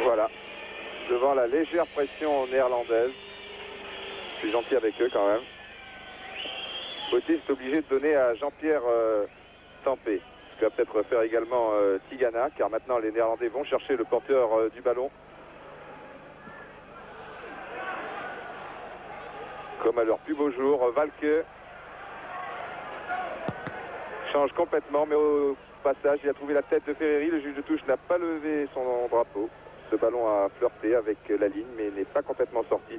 Voilà. Devant la légère pression néerlandaise. Je suis gentil avec eux quand même. Bossis est obligé de donner à Jean-Pierre Tempet. Ce que va peut-être faire également Tigana, car maintenant les Néerlandais vont chercher le porteur du ballon. Comme à leur plus beau jour, Valke change complètement, mais au passage, il a trouvé la tête de Ferreri. Le juge de touche n'a pas levé son drapeau. Ce ballon a flirté avec la ligne, mais n'est pas complètement sorti.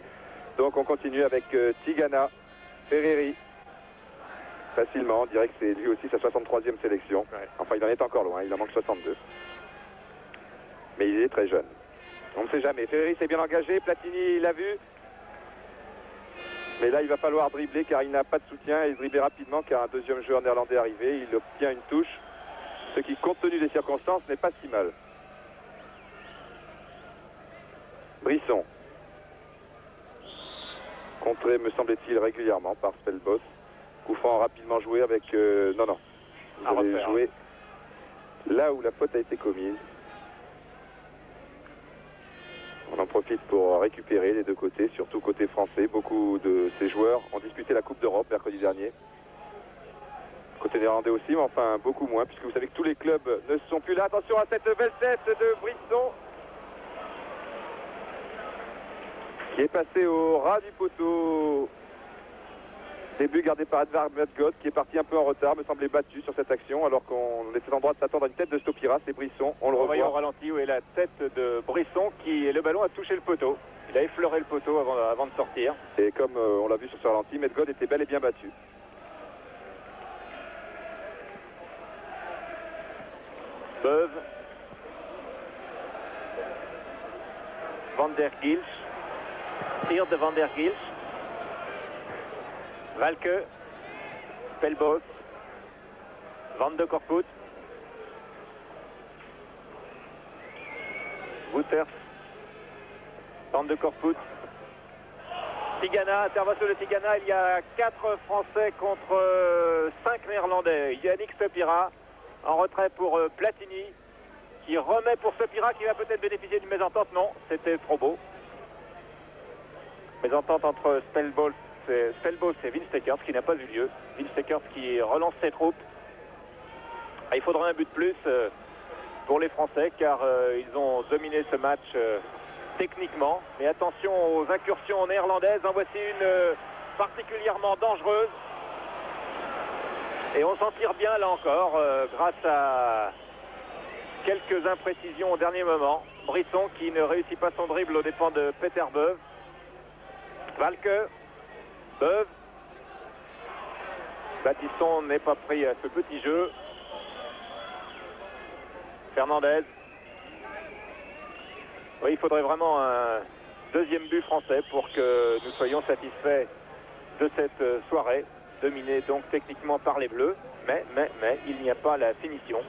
Donc on continue avec Tigana, Ferreri. Facilement, on dirait que c'est lui aussi sa 63e sélection. Ouais. Enfin, il en est encore loin, il en manque 62. Mais il est très jeune. On ne sait jamais. Ferreri s'est bien engagé, Platini l'a vu. Mais là, il va falloir dribbler car il n'a pas de soutien et dribbler rapidement car un deuxième joueur néerlandais est arrivé. Il obtient une touche, ce qui, compte tenu des circonstances, n'est pas si mal. Brisson. Contré, me semble-t-il, régulièrement par Spelbos. Coup franc rapidement joué avec... non. Vous allez jouer là où la faute a été commise. On en profite pour récupérer les deux côtés, surtout côté français. Beaucoup de ces joueurs ont disputé la Coupe d'Europe mercredi dernier. Côté néerlandais aussi, mais enfin beaucoup moins, puisque vous savez que tous les clubs ne sont plus là. Attention à cette belle tête de Brisson, qui est passé au ras du poteau. Début gardé par Edvard Medgod, qui est parti un peu en retard, me semblait battu sur cette action, alors qu'on était en droit de s'attendre à une tête de Stopira. C'est Brisson, on le revoit. Au ralenti, où est la tête de Brisson, qui le ballon a touché le poteau. Il a effleuré le poteau avant de sortir. Et comme on l'a vu sur ce ralenti, Medgod était bel et bien battu. Beuve. Van der Gilch. Tir de Van der Gilch. Valke, Spelbos, Van de Corput, Wouters, Van de Corput, Tigana, intervention de Tigana, il y a 4 Français contre 5 Néerlandais. Yannick Stopira en retrait pour Platini, qui remet pour Stopira, qui va peut-être bénéficier d'une mésentente. Non, c'était trop beau. Mésentente entre Spelbos et Vince Taker, qui n'a pas eu lieu. Vince Taker qui relance ses troupes. Il faudra un but de plus pour les Français, car ils ont dominé ce match techniquement. Mais attention aux incursions néerlandaises. En voici une particulièrement dangereuse. Et on s'en tire bien là encore, grâce à quelques imprécisions au dernier moment. Brisson qui ne réussit pas son dribble aux dépens de Peter Beuve. Valke. Beuve. Baptiston n'est pas pris à ce petit jeu. Fernandez. Oui, il faudrait vraiment un deuxième but français pour que nous soyons satisfaits de cette soirée, dominée donc techniquement par les Bleus. Mais il n'y a pas la finition.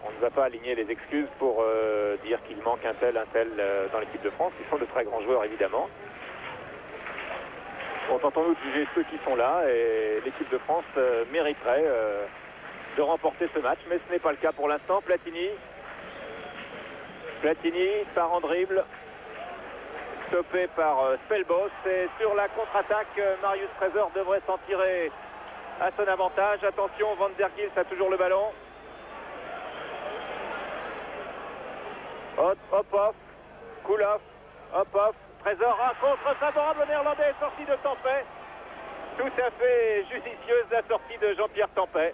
On ne va pas aligner les excuses pour dire qu'il manque un tel dans l'équipe de France, qui sont de très grands joueurs évidemment. Contentons-nous de juger ceux qui sont là, et l'équipe de France mériterait de remporter ce match, mais ce n'est pas le cas pour l'instant. Platini part en dribble, stoppé par Spelbos, et sur la contre-attaque, Marius Trésor devrait s'en tirer à son avantage. Attention, Van der Gils a toujours le ballon. Hop-off, Koulhoff, hop-off, Trésor, un contre favorable au Néerlandais, sortie de Tempet. Tout à fait judicieuse la sortie de Jean-Pierre Tempet.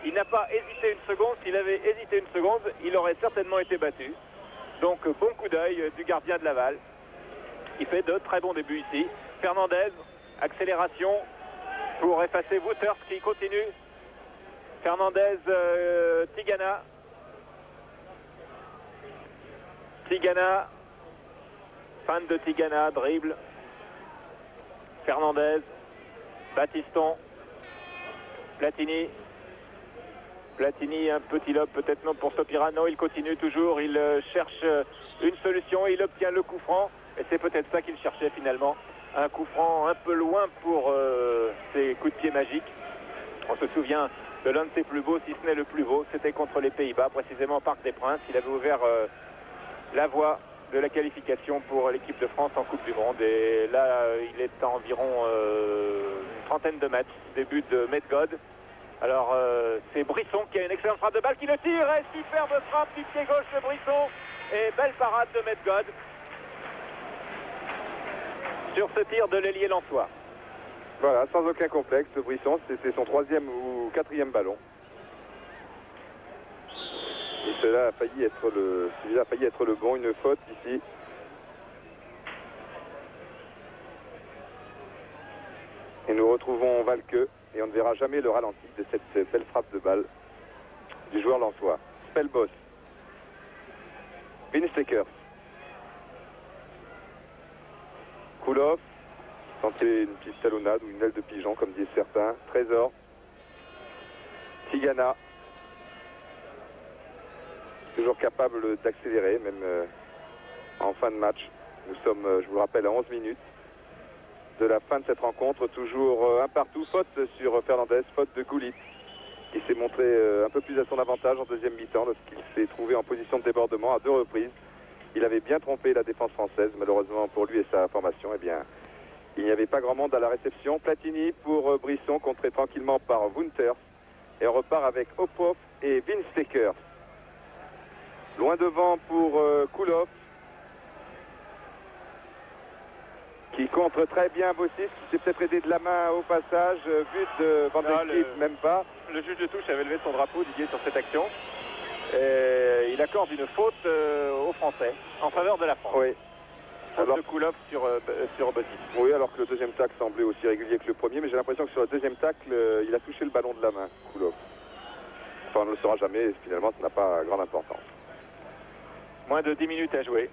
Il n'a pas hésité une seconde. S'il avait hésité une seconde, il aurait certainement été battu. Donc bon coup d'œil du gardien de Laval. Il fait de très bons débuts ici. Fernandez, accélération pour effacer Wouters qui continue. Fernandez, Tigana. Fan de Tigana, dribble. Fernandez, Battiston, Platini, un petit lob peut-être non pour Stopira. Non, il continue toujours, il cherche une solution, il obtient le coup franc, et c'est peut-être ça qu'il cherchait finalement. Un coup franc un peu loin pour ses coups de pied magiques. On se souvient de l'un de ses plus beaux, si ce n'est le plus beau, c'était contre les Pays-Bas, précisément au Parc des Princes. Il avait ouvert la voie de la qualification pour l'équipe de France en Coupe du Monde, et là il est à environ une trentaine de mètres du but de Medgod. Alors c'est Brisson qui a une excellente frappe de balle, qui le tire, et superbe frappe du pied gauche de Brisson, et belle parade de Medgod sur ce tir de l'ailier lensois. Voilà, sans aucun complexe, Brisson, c'était son 3e ou 4e ballon. Et celui-là a failli être le bon, une faute ici. Et nous retrouvons Valqueux, et on ne verra jamais le ralenti de cette belle frappe de balle du joueur lensois. Spelbos, Winstekers, Koulhoff, tentait une petite talonnade ou une aile de pigeon comme disent certains. Trésor, Tigana, toujours capable d'accélérer, même en fin de match. Nous sommes, je vous le rappelle, à 11 minutes de la fin de cette rencontre. Toujours un partout, faute sur Fernandez, faute de Goulit, qui s'est montré un peu plus à son avantage en deuxième mi-temps lorsqu'il s'est trouvé en position de débordement à 2 reprises. Il avait bien trompé la défense française, malheureusement pour lui et sa formation. Eh bien, il n'y avait pas grand monde à la réception. Platini pour Brisson, contré tranquillement par Wouters. Et on repart avec Hopov et Winstekers. Loin devant pour Koulhoff, qui contre très bien Bossis, qui s'est peut-être aidé de la main au passage. But de Van der Gils, même pas. Le juge de touche avait levé son drapeau, Didier, sur cette action. Et il accorde une faute aux Français en faveur de la France. Oui. Faute de Koulhoff sur Bossis. Oui, alors que le deuxième tacle semblait aussi régulier que le premier, mais j'ai l'impression que sur le deuxième tacle, il a touché le ballon de la main, Koulhoff. Enfin, on ne le saura jamais, et finalement, ça n'a pas grande importance. Moins de 10 minutes à jouer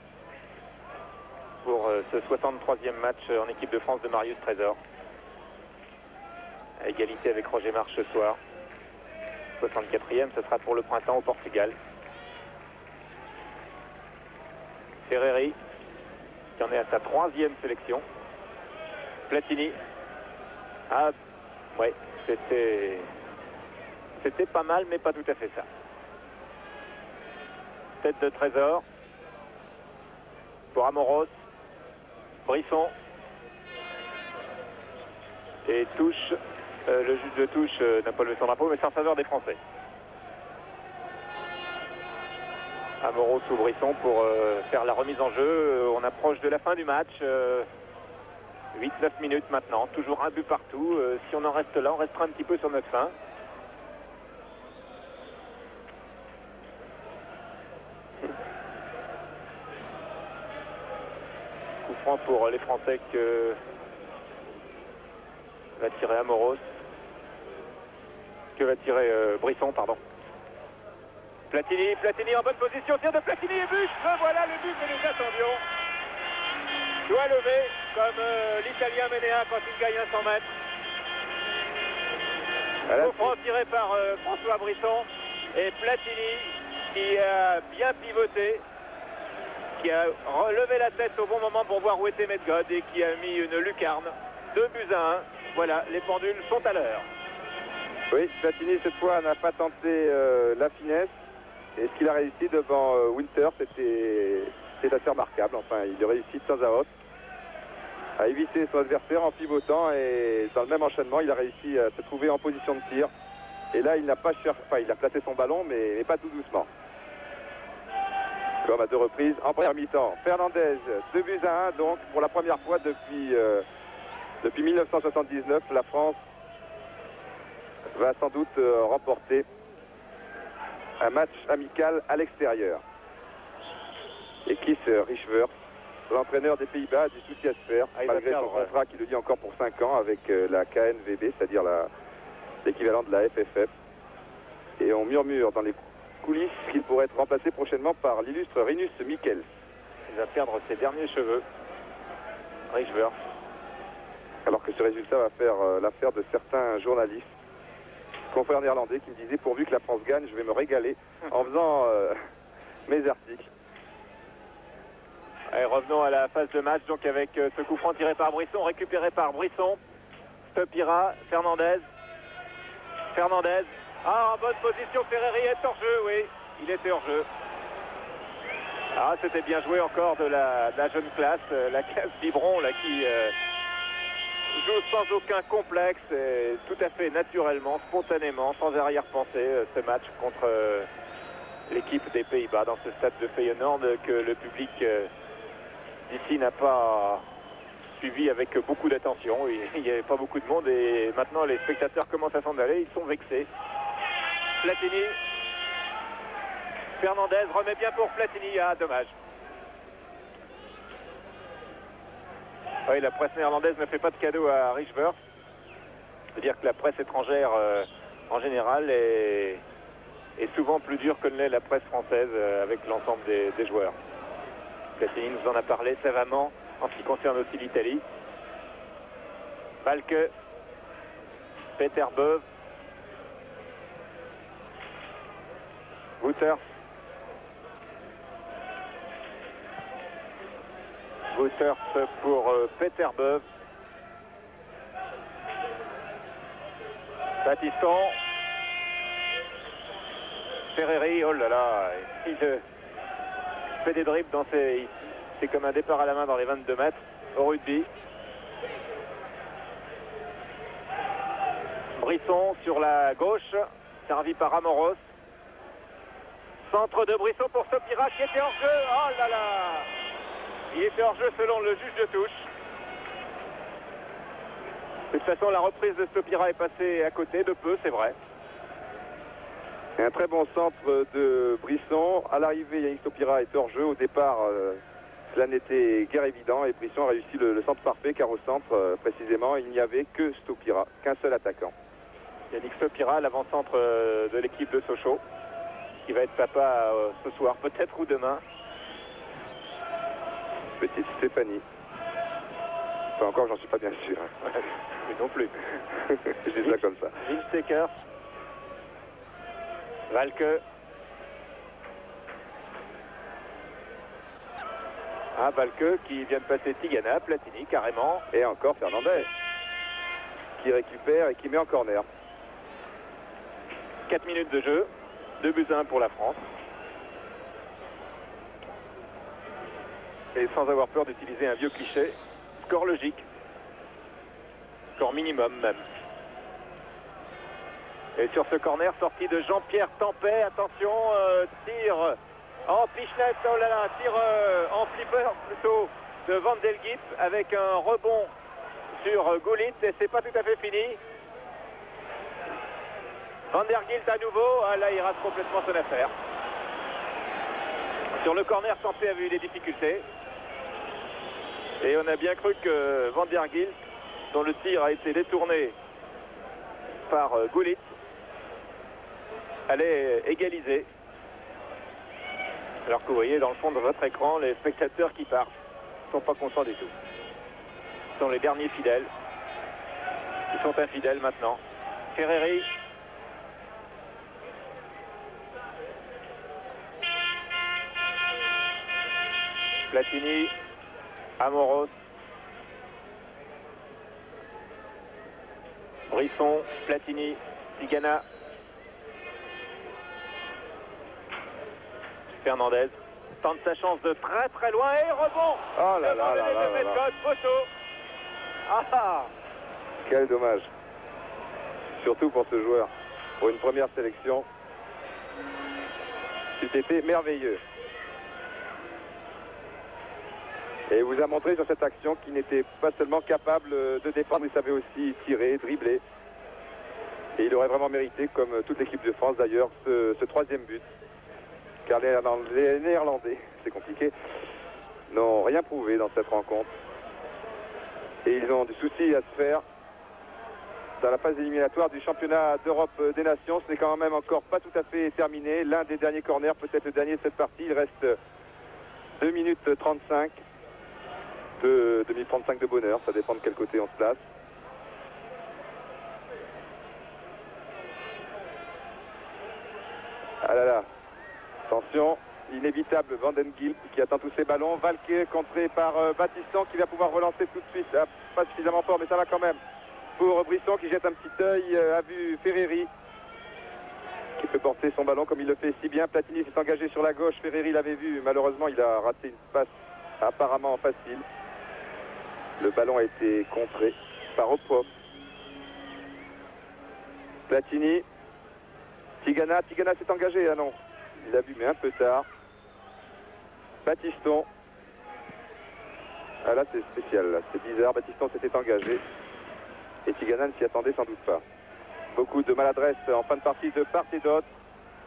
pour ce 63e match en équipe de France de Marius Trésor. À égalité avec Roger March ce soir. 64e, ce sera pour le printemps au Portugal. Ferreri, qui en est à sa 3e sélection. Platini. Ah, ouais, c'était pas mal, mais pas tout à fait ça. Tête de Trésor pour Amoros, Brisson, et touche, le juge de touche n'a pas levé son drapeau, mais c'est en faveur des Français. Amoros ou Brisson pour faire la remise en jeu. On approche de la fin du match, 8-9 minutes maintenant, toujours un but partout. Si on en reste là, on restera un petit peu sur notre fin. Coup franc pour les Français que va tirer Amoros. Que va tirer Brisson, pardon. Platini en bonne position, tir de Platini et but. Voilà le but que nous attendions. Doigt levé comme l'Italien Ménéa quand il gagne un 100 mètres. Coup franc tiré par François Brisson, et Platini qui a bien pivoté, qui a relevé la tête au bon moment pour voir où était Medgod et qui a mis une lucarne. 2-1. Voilà, les pendules sont à l'heure. Oui, Platini cette fois n'a pas tenté la finesse. Et ce qu'il a réussi devant Winter, c'était assez remarquable. Enfin, il réussit de temps à autre à éviter son adversaire en pivotant, et dans le même enchaînement, il a réussi à se trouver en position de tir. Et là, il n'a pas cherché, enfin, il a placé son ballon, mais pas tout doucement. Comme à 2 reprises en première mi-temps. Fernandez, 2-1, donc pour la première fois depuis 1979, la France va sans doute remporter un match amical à l'extérieur. Et Kees Richvers, l'entraîneur des Pays-Bas, a du souci à se faire, malgré son contrat qui le dit encore pour 5 ans avec la KNVB, c'est-à-dire l'équivalent de la FFF. Et on murmure dans les coulisses qu'il pourrait être remplacé prochainement par l'illustre Rinus Michels. Il va perdre ses derniers cheveux, Richvers. Alors que ce résultat va faire l'affaire de certains journalistes, confrères néerlandais, qui me disaient pourvu que la France gagne, je vais me régaler en faisant mes articles. Allez, revenons à la phase de match, donc avec ce coup franc tiré par Brisson, récupéré par Brisson. Stopira, Fernandez. Fernandez. Ah, en bonne position, Ferreri est hors jeu, oui. Il était hors jeu. Ah, c'était bien joué encore de la jeune classe, la classe Vibron, là, qui joue sans aucun complexe, et tout à fait naturellement, spontanément, sans arrière-pensée, ce match contre l'équipe des Pays-Bas dans ce stade de Feyenoord que le public d'ici n'a pas suivi avec beaucoup d'attention. Il n'y avait pas beaucoup de monde et maintenant les spectateurs commencent à s'en aller, ils sont vexés. Platini. Fernandez remet bien pour Platini. Ah, dommage. Oui, la presse néerlandaise ne fait pas de cadeau à Richvers. C'est-à-dire que la presse étrangère, en général, est souvent plus dure que ne l'est la presse française avec l'ensemble des joueurs. Platini nous en a parlé savamment en ce qui concerne aussi l'Italie. Balke, Peter Beuve, Wouters. Wouters pour Peter Beuve. Battiston. Ferreri, oh là là, il fait des dribbles dans ses... C'est comme un départ à la main dans les 22 mètres au rugby. Brisson sur la gauche, servi par Amoros. Centre de Brisson pour Stopira qui était hors jeu. Oh là là! Il était hors jeu selon le juge de touche. De toute façon, la reprise de Stopira est passée à côté de peu, c'est vrai. Un très bon centre de Brisson. À l'arrivée, Yannick Stopira est hors jeu. Au départ, cela n'était guère évident et Brisson a réussi le centre parfait, car au centre, précisément, il n'y avait que Stopira, qu'un seul attaquant. Yannick Stopira, l'avant-centre de l'équipe de Sochaux, qui va être papa ce soir, peut-être ou demain. Petite Stéphanie. Enfin, encore, j'en suis pas bien sûr. Mais non plus. Je dis ça comme ça. Gilles Stekers. Valke. Ah, Valke qui vient de passer Tigana, Platini carrément. Et encore Fernandez qui récupère et qui met en corner. 4 minutes de jeu. 2-1 pour la France. Et sans avoir peur d'utiliser un vieux cliché, score logique. Score minimum même. Et sur ce corner, sortie de Jean-Pierre Tempet, attention, tir en pichenette, oh là là, tir en flipper plutôt de Van Delgip avec un rebond sur Gullit et c'est pas tout à fait fini. Van der Gilt à nouveau, ah là il rate complètement son affaire. Sur le corner, Tempet avait eu des difficultés. Et on a bien cru que Van der Gilt, dont le tir a été détourné par Gullit, allait égaliser. Alors que vous voyez dans le fond de votre écran les spectateurs qui partent ne sont pas contents du tout. Ce sont les derniers fidèles qui sont infidèles maintenant. Ferreri. Platini, Amoros, Brisson, Platini, Tigana, Fernandez tente sa chance de très très loin et rebond. Oh là là là là là là. Photo. Ah, quel dommage. Surtout pour ce joueur. Pour une première sélection. C'était merveilleux. Et il vous a montré sur cette action qu'il n'était pas seulement capable de défendre, il savait aussi tirer, dribbler. Et il aurait vraiment mérité, comme toute l'équipe de France d'ailleurs, ce troisième but. Car les Néerlandais, c'est compliqué, n'ont rien prouvé dans cette rencontre. Et ils ont du souci à se faire dans la phase éliminatoire du championnat d'Europe des Nations. Ce n'est quand même encore pas tout à fait terminé. L'un des derniers corners, peut-être le dernier de cette partie. Il reste 2 minutes 35. 2 minutes 35 de bonheur, ça dépend de quel côté on se place. Ah là là. Attention, inévitable Vandengilp qui attend tous ses ballons. Valqué contré par Battiston qui va pouvoir relancer tout de suite. Ah, pas suffisamment fort, mais ça va quand même. Pour Brisson qui jette un petit œil, a vu Ferreri qui peut porter son ballon comme il le fait si bien. Platini s'est engagé sur la gauche. Ferreri l'avait vu. Malheureusement, il a raté une passe apparemment facile. Le ballon a été contré par Opop. Platini. Tigana s'est engagé. Ah non. Il a vu, mais un peu tard. Battiston. Ah là, c'est spécial. C'est bizarre. Battiston s'était engagé. Et Tigana ne s'y attendait sans doute pas. Beaucoup de maladresse en fin de partie de part et d'autre.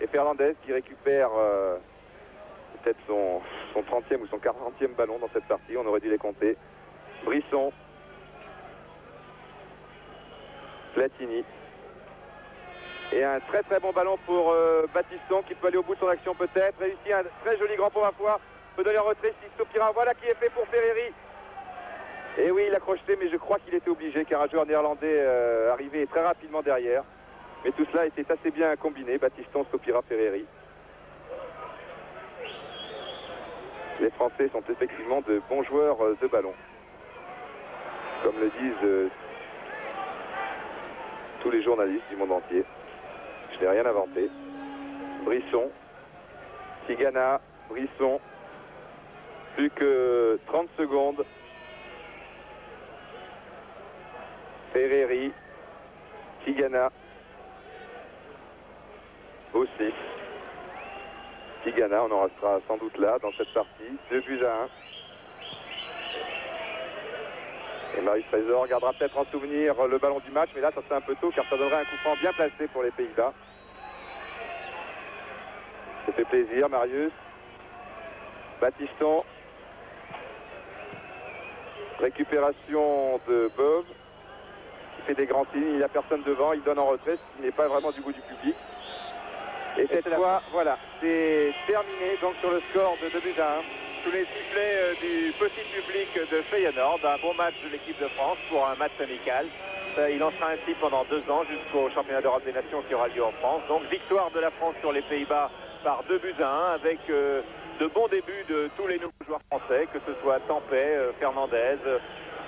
Et Fernandez qui récupère peut-être son 30e ou son 40e ballon dans cette partie. On aurait dû les compter. Brisson. Platini. Et un très très bon ballon pour Battiston qui peut aller au bout de son action peut-être. Réussit un très joli grand pot à foire. Peut donner en retrait Stopira. Voilà qui est fait pour Ferreri. Et oui, il a crocheté, mais je crois qu'il était obligé car un joueur néerlandais arrivait très rapidement derrière. Mais tout cela était assez bien combiné. Battiston, Stopira, Ferreri. Les Français sont effectivement de bons joueurs de ballon. Comme le disent tous les journalistes du monde entier. Je n'ai rien inventé. Brisson, Tigana, Brisson. Plus que 30 secondes. Ferreri, Tigana. Aussi. Tigana, on en restera sans doute là dans cette partie. 2-1. Et Marius Trésor gardera peut-être en souvenir le ballon du match, mais là ça serait un peu tôt car ça donnerait un coup franc bien placé pour les Pays-Bas. Ça fait plaisir, Marius. Battiston. Récupération de Bob qui fait des grands signes, il n'y a personne devant, il donne en retrait, ce qui n'est pas vraiment du goût du public. Et cette fois, voilà, c'est terminé donc sur le score de 2-1. Sous les sifflets du petit public de Feyenoord, un bon match de l'équipe de France pour un match amical. Il en sera ainsi pendant 2 ans jusqu'au championnat d'Europe des Nations qui aura lieu en France. Donc victoire de la France sur les Pays-Bas par 2-1 avec de bons débuts de tous les nouveaux joueurs français, que ce soit Tempet, Fernandez,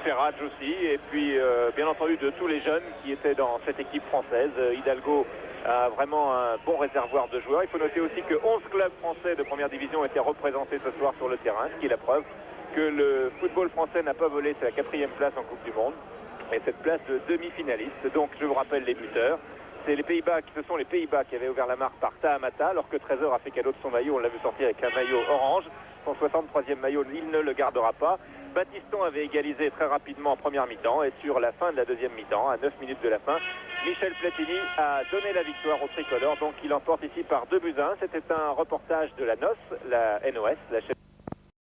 Ferrage aussi, et puis bien entendu de tous les jeunes qui étaient dans cette équipe française. Hidalgo a vraiment un bon réservoir de joueurs. Il faut noter aussi que 11 clubs français de première division étaient représentés ce soir sur le terrain, ce qui est la preuve que le football français n'a pas volé sa 4e place en Coupe du Monde et cette place de demi-finaliste. Donc je vous rappelle les buteurs. Ce sont les Pays-Bas qui avaient ouvert la marque par Tahamata, alors que Trésor a fait cadeau de son maillot. On l'a vu sortir avec un maillot orange. Son 63e maillot, il ne le gardera pas. Battiston avait égalisé très rapidement en première mi-temps et sur la fin de la deuxième mi-temps, à 9 minutes de la fin, Michel Platini a donné la victoire au tricolore. Donc il emporte ici par 2-1. C'était un reportage de la NOS, la chaîne